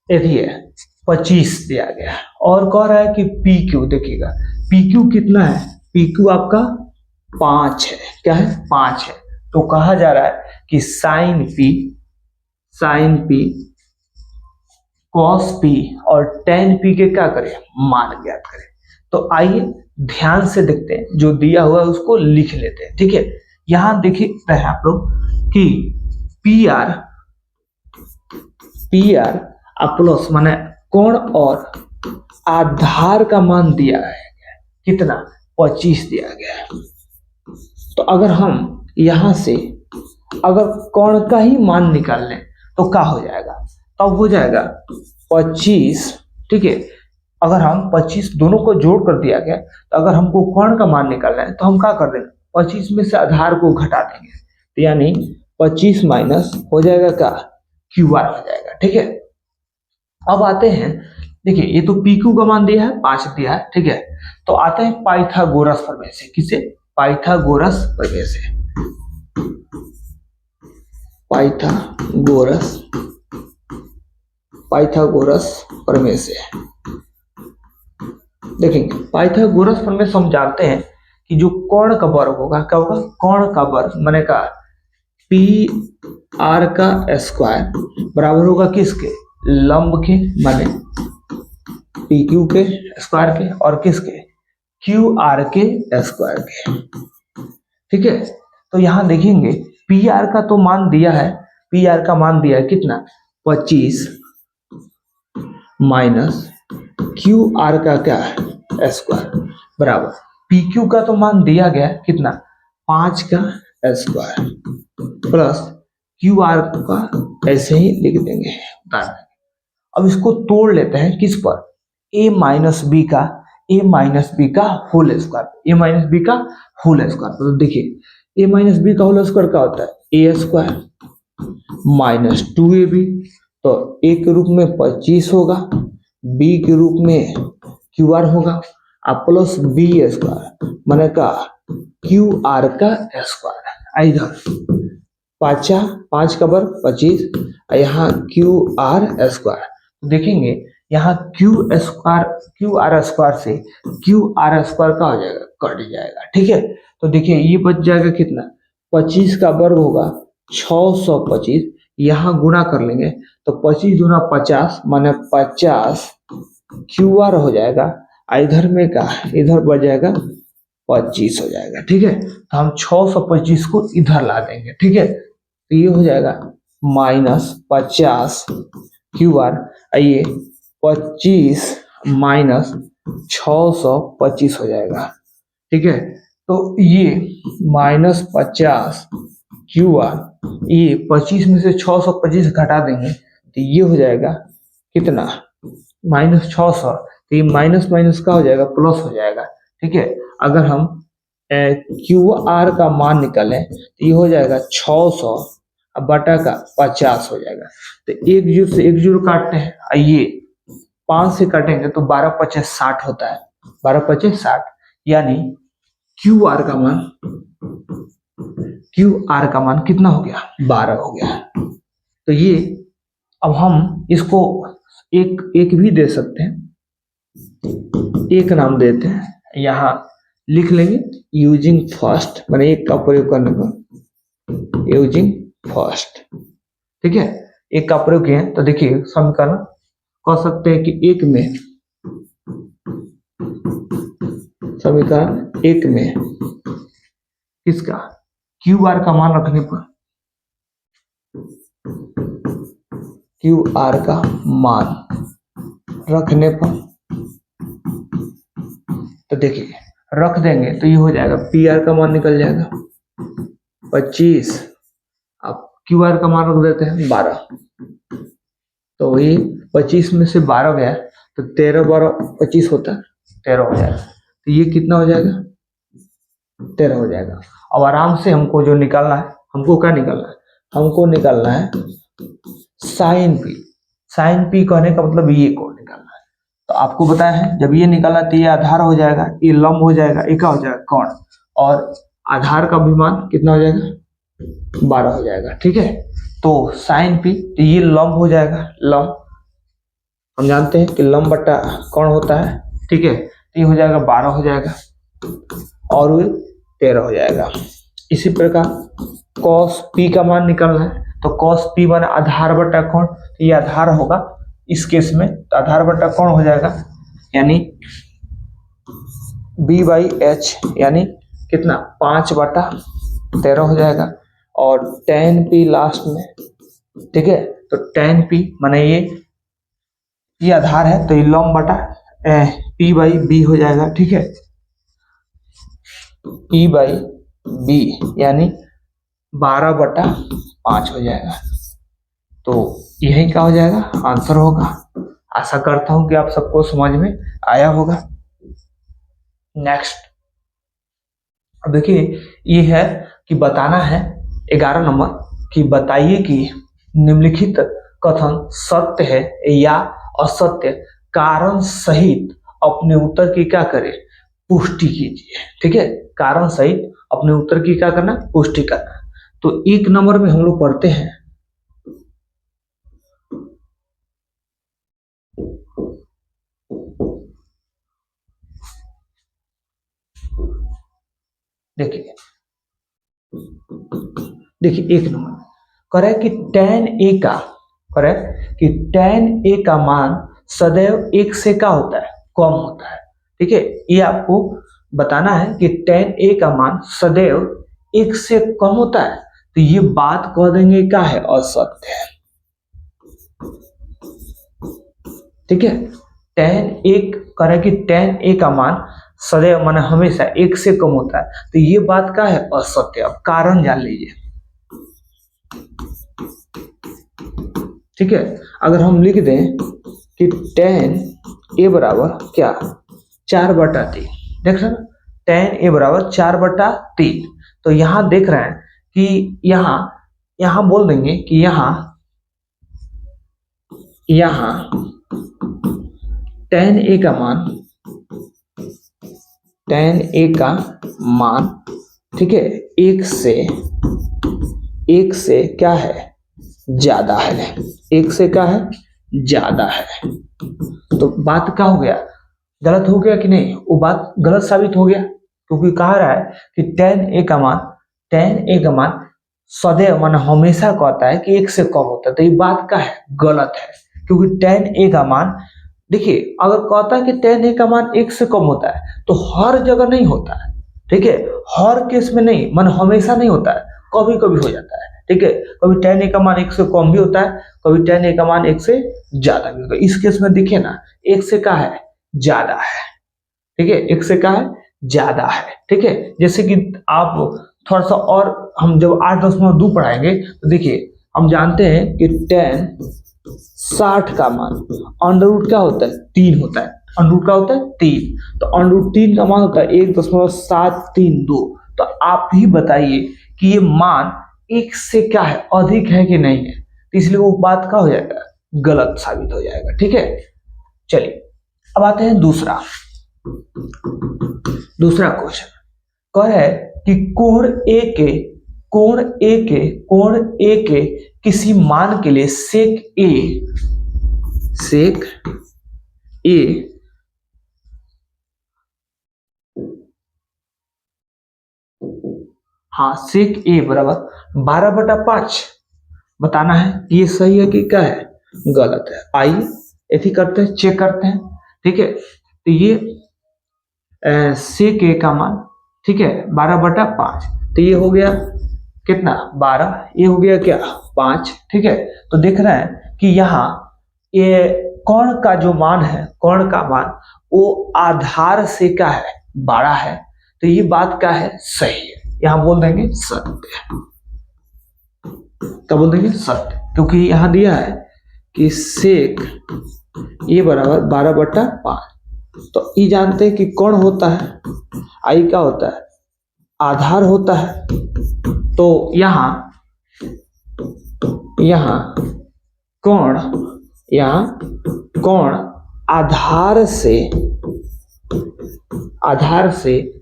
यदि है 25 दिया गया। और कह रहा है कि पी क्यू, देखिएगा पी क्यू कितना है, पी क्यू आपका 5 है, क्या है, 5 है। तो कहा जा रहा है कि साइन पी कॉस पी और टेन पी के क्या करें, मान ज्ञात करें। तो आइए ध्यान से देखते हैं, जो दिया हुआ है उसको लिख लेते हैं। ठीक है, यहां देखिए आप लोग कि पी आर प्लस माने कोण और आधार का मान दिया है, कितना, 25 दिया गया है। तो अगर हम यहां से अगर कोण का ही मान निकाल लें तो क्या हो जाएगा, तब हो जाएगा 25। ठीक है, अगर हम 25 दोनों को जोड़ कर दिया गया, तो अगर हमको कोण का मान निकालना है तो हम क्या कर देंगे, 25 में से आधार को घटा देंगे, तो यानी 25 माइनस हो जाएगा क्या, क्यू आर हो जाएगा। ठीक है, अब आते हैं, देखिए ये तो पी क्यू का मान दिया है, 5 दिया है। ठीक है, तो आते हैं पाइथागोरस प्रमेय से, किसे, पाइथागोरस प्रमेय से, पाइथागोरस प्रमेय से देखेंगे। पाइथागोरस प्रमेय से हम जानते हैं कि जो कोण का वर्ग होगा, क्या होगा, कोण का वर्ग माने का पी आर का स्क्वायर बराबर होगा किसके, लंब के, माने पी क्यू के स्क्वायर के, और किसके, क्यू आर के स्क्वायर के। ठीक है, तो यहां देखेंगे पी आर का तो मान दिया है, पी आर का मान दिया है कितना, 25 माइनस क्यू आर का क्या है, स्क्वायर बराबर पी क्यू का तो मान दिया गया कितना, 5 का स्क्वायर प्लस क्यू आर का ऐसे ही लिख देंगे। अब इसको तोड़ लेते हैं किस पर, a माइनस बी का whole square, a minus B का होल स्क्वायर। तो देखिए a माइनस बी का होल स्क्वायर क्या होता है, a स्क्वायर माइनस 2ab, तो a के रूप में 25 होगा, b के रूप में क्यू आर होगा, और प्लस बी स्क्वायर माने का क्यू आर का स्क्वायर। इधर 5 का वर्ग 25, यहाँ क्यू आर स्क्वायर। देखेंगे यहाँ क्यू आर स्क्वायर से क्यू आर स्क्वायर का हो जाएगा, कट जाएगा। ठीक है, तो देखिए ये बच जाएगा कितना, 25 का वर्ग होगा 625, यहाँ गुणा कर लेंगे तो 25 दूना 50 माने 50 क्यू आर हो जाएगा, इधर में का इधर बच जाएगा 25 हो जाएगा। ठीक है, तो हम 625 को इधर ला देंगे। ठीक है, तो ये हो जाएगा माइनस 50 क्यू आर, ये 25 माइनस 625 हो जाएगा। ठीक है, तो ये माइनस 50 क्यू आर, ये 25 में से 625 घटा देंगे तो ये हो जाएगा कितना, माइनस 600, तो ये माइनस माइनस का हो जाएगा प्लस हो जाएगा। ठीक है, अगर हम क्यू आर का मान निकालें तो ये हो जाएगा 600 बटा का 50 हो जाएगा। तो एक जीरो से एक जीरो काटते हैं, ये 5 से काटेंगे तो 12 पचे 60 होता है, 12 पचे 60, यानी क्यू आर का मान कितना हो गया, 12 हो गया। तो ये अब हम इसको एक भी दे सकते हैं, एक नाम देते हैं, यहाँ लिख लेंगे यूजिंग फर्स्ट, मैंने एक का प्रयोग करने पर यूजिंग फर्स्ट, ठीक है। एक का प्रयोग किए तो देखिए समीकरण कह सकते हैं कि एक में, समीकरण एक में किसका, क्यू आर का मान रखने पर, क्यू आर का मान रखने पर, तो देखिए रख देंगे तो ये हो जाएगा, पी आर का मान निकल जाएगा 25, अब क्यू आर का मान रख देते हैं 12, तो वही 25 में से 12 गया तो 13 12 25 होता है, 13 हो जाएगा। तो ये कितना हो जाएगा, 13 हो जाएगा। अब आराम से हमको जो निकालना है, हमको क्या निकालना है, हमको निकालना है साइन पी। साइन पी कहने का मतलब ये को निकालना है। तो आपको बताया है जब ये निकाला तो ये आधार हो जाएगा, ये लंब हो जाएगा, ये क्या हो जाएगा, कोण, और आधार का भी मान कितना हो जाएगा, 12 हो जाएगा, ठीक है। तो साइन पी, तो ये लंब हो जाएगा, लंब हम जानते हैं कि लंब बट्टा कोण होता है, ठीक है। तो ये हो जाएगा 12 हो जाएगा और ये 13 हो जाएगा। इसी प्रकार कॉस पी का मान निकालना है, तो कॉस पी मान आधार बट्टा कोण, तो ये आधार होगा इस केस में, तो आधार बट्टा कोण हो जाएगा, यानी बी बाई एच, यानी कितना 5/13 हो जाएगा, और tan पी लास्ट में, ठीक है। तो tan पी माने ये आधार है, तो ये लंब बटा पी बाई बी हो जाएगा, ठीक है, पी बाई बी यानी 12/5 हो जाएगा। तो यही क्या हो जाएगा, आंसर होगा। आशा करता हूं कि आप सबको समझ में आया होगा। नेक्स्ट, अब देखिए ये है कि बताना है 11 नंबर कि बताइए कि निम्नलिखित कथन सत्य है या असत्य, कारण सहित अपने उत्तर की क्या करें, पुष्टि कीजिए, ठीक है। कारण सहित अपने उत्तर की क्या करना, पुष्टि करना। तो 1 नंबर में हम लोग पढ़ते हैं, देखिए 1 नंबर करे कि tan a का, करे कि tan a का मान सदैव 1 से क्या होता है, कम होता है, ठीक है। ये आपको बताना है कि tan a का मान सदैव 1 से कम होता है, तो ये बात कह देंगे क्या है, असत्य है, ठीक है। tan a करे कि tan a का मान सदैव माने हमेशा 1 से कम होता है, तो ये बात क्या है, असत्य। अब कारण जान लीजिए, ठीक है। अगर हम लिख दें कि tan a बराबर क्या, 4/3, देख रहे हैं tan a बराबर 4/3, तो यहां देख रहे हैं कि यहां बोल देंगे कि यहां tan a का मान, ठीक है, 1 से क्या है, ज्यादा है, 1 से क्या है, ज्यादा है। तो बात क्या हो गया, गलत हो गया कि नहीं, वो बात गलत साबित हो गया, क्योंकि कहा रहा है कि tan a का मान सदैव मान हमेशा कहता है कि 1 से कम होता है, तो ये बात क्या है, गलत है। क्योंकि tan a का मान, देखिए अगर कहता है कि tan a का मान 1 से कम होता है तो हर जगह नहीं होता है, ठीक है, हर केस में नहीं, मान हमेशा नहीं होता है, कभी कभी हो जाता है, ठीक है। कभी tan a का मान 1 से कम भी होता है, कभी tan a का मान 1 से ज्यादा भी होता है। इस केस में देखिए ना, 1 से क्या है, ज्यादा है, ठीक है, 1 से क्या है, ज्यादा है, ठीक है। जैसे कि आप थोड़ा सा और हम जब 8.2 पढ़ाएंगे तो देखिए हम जानते हैं कि tan 60 का मान अंडर क्या होता है, 3 होता है, अंडर क्या होता है, 3, तो अंडर 3 का मान होता है 1.732। तो आप ही बताइए कि ये मान 1 से क्या है, अधिक है कि नहीं है, तो इसलिए वो बात क्या हो जाएगा, गलत साबित हो जाएगा, ठीक है। चलिए अब आते हैं दूसरा क्वेश्चन। कह रहा है कि कोण ए के किसी मान के लिए सेक ए हाँ सेक ए बराबर 12/5 बताना है कि ये सही है कि क्या है, गलत है। आइए ऐसे करते हैं, चेक करते हैं। ठीक है, तो ये सेक ए का मान, ठीक है, 12/5, तो ये हो गया कितना 12, ये हो गया क्या 5। ठीक है, तो देख रहे हैं कि यहाँ ये कोण का जो मान है, कोण का मान वो आधार से क्या है बड़ा है, तो ये बात क्या है सही है, यहाँ बोल देंगे सत्य। क्या बोल देंगे सत्य, क्योंकि यहाँ दिया है कि सेक ये बराबर 12/5, तो ये जानते हैं कि कोण होता है, आई क्या होता है आधार होता है, तो यहाँ कोण आधार से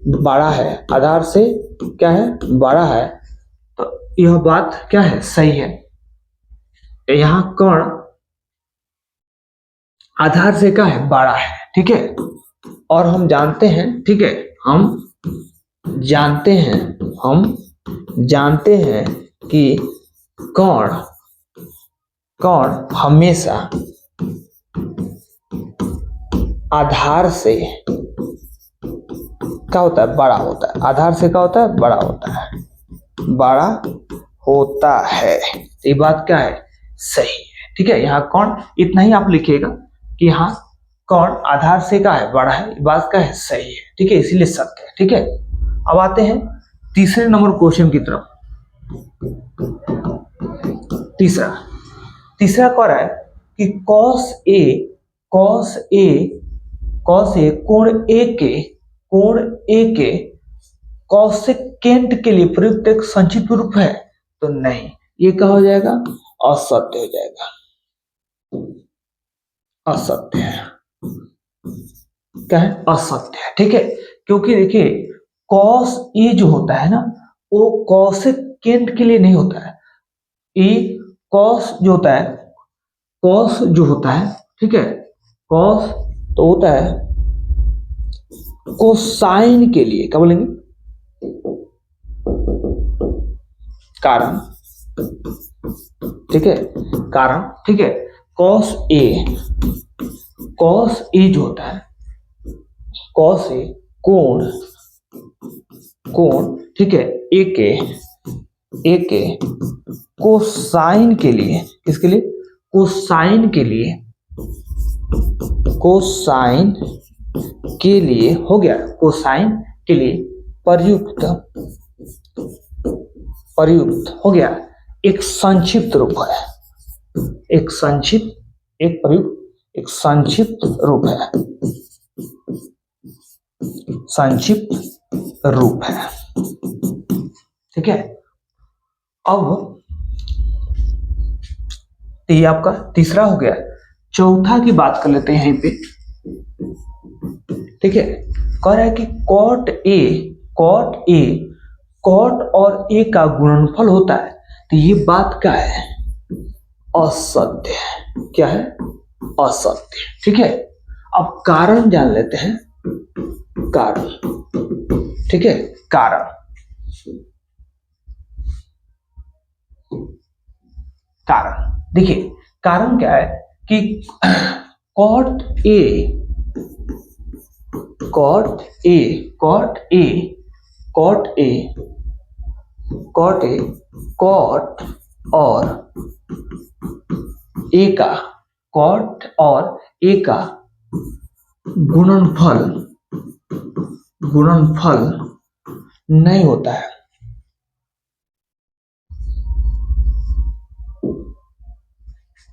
बड़ा है, आधार से क्या है बड़ा है, तो यह बात क्या है सही है। यहाँ कोण आधार से क्या है बड़ा है। ठीक है, और हम जानते हैं, ठीक है, हम जानते हैं कि कोण हमेशा आधार से क्या होता है बड़ा होता है, आधार से क्या होता है बड़ा होता है। ये बात क्या है सही है। ठीक है, यहाँ कोण इतना ही आप लिखिएगा कि यहाँ कोण आधार से क्या है बड़ा है, बात क्या है सही है। ठीक है, इसीलिए सत्य है। ठीक है, अब आते हैं तीसरे नंबर क्वेश्चन की तरफ। तीसरा कह रहा है कि cos A कोण ए के कॉसेकेंट के लिए प्रयुक्त एक संक्षिप्त रूप है, तो नहीं, ये क्या हो जाएगा असत्य हो जाएगा, असत्य है। क्या है असत्य है। ठीक है, क्योंकि देखिए कॉस ए जो होता है ना वो कॉसेकेंट के लिए नहीं होता है, ये कॉस जो होता है, ठीक है, कॉस तो होता है कोसाइन के लिए, क्या बोलेंगे कारण। ठीक है, कारण। ठीक है, कॉस ए जो होता है, कॉस ए कोण, ठीक है, ए के कोसाइन के लिए, किसके लिए कोसाइन के लिए हो गया, कोसाइन के लिए प्रयुक्त हो गया एक संक्षिप्त रूप है, एक संक्षिप्त रूप है। ठीक है, अब ये आपका तीसरा हो गया। चौथा की बात कर लेते हैं यहीं पे। ठीक है, कह रहा है कि कॉट और ए का गुणनफल होता है, तो ये बात क्या है असत्य है। क्या है असत्य। ठीक है, अब कारण जान लेते हैं, कारण। ठीक है, कारण देखिए कारण क्या है कि कॉट और ए का गुणनफल नहीं होता है।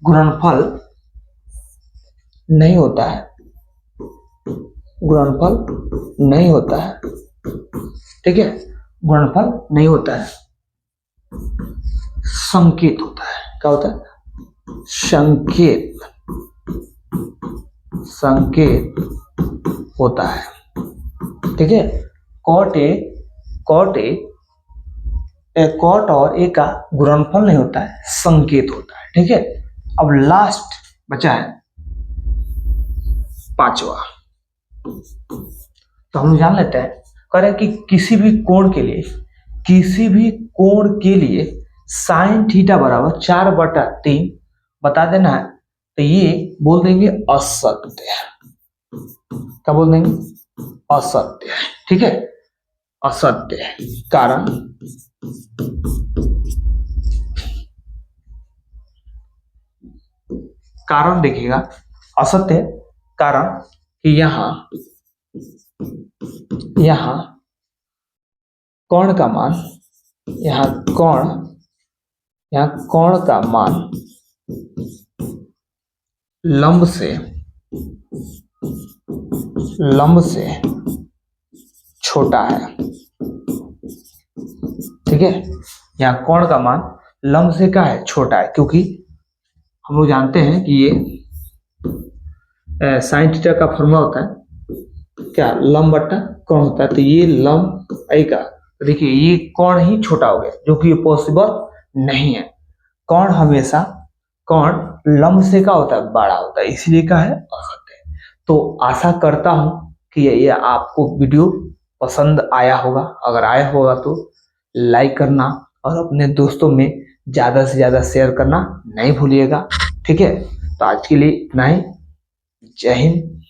गुणनफल नहीं होता है। ठीक है, गुणनफल नहीं होता है, संकेत होता है। क्या होता है संकेत। संकेत होता है। ठीक है, कॉट और ए का गुणनफल नहीं होता है, संकेत होता है। ठीक है, अब लास्ट बचा है पांचवा, तो हम जान लेते हैं। कह रहे हैं कि किसी भी कोण के लिए साइन थीटा बराबर 4/3 बता देना है, तो ये बोल देंगे असत्य है। क्या बोल देंगे? असत्य है। ठीक है, असत्य है। कारण देखिएगा, असत्य है कारण कि यहां कोण का मान, कोण का मान लंब से छोटा है। ठीक है, यहाँ कोण का मान लंब से क्या है? छोटा है, क्योंकि हम लोग जानते हैं कि ये साइन थीटा का फॉर्मूला होता है क्या? लंब बट्टा कोण होता है। तो ये लंब आई का, देखिए ये कोण ही छोटा हो गया, जो कि पॉसिबल नहीं है। कोण हमेशा लंब से क्या होता है? बड़ा होता है, इसलिए क्या है? असत्य है। तो आशा करता हूं कि ये आपको वीडियो पसंद आया होगा। अगर आया होगा तो लाइक करना और अपने दोस्तों में ज्यादा से ज्यादा शेयर करना नहीं भूलिएगा। ठीक है, तो आज के लिए इतना ही। जय हिंद।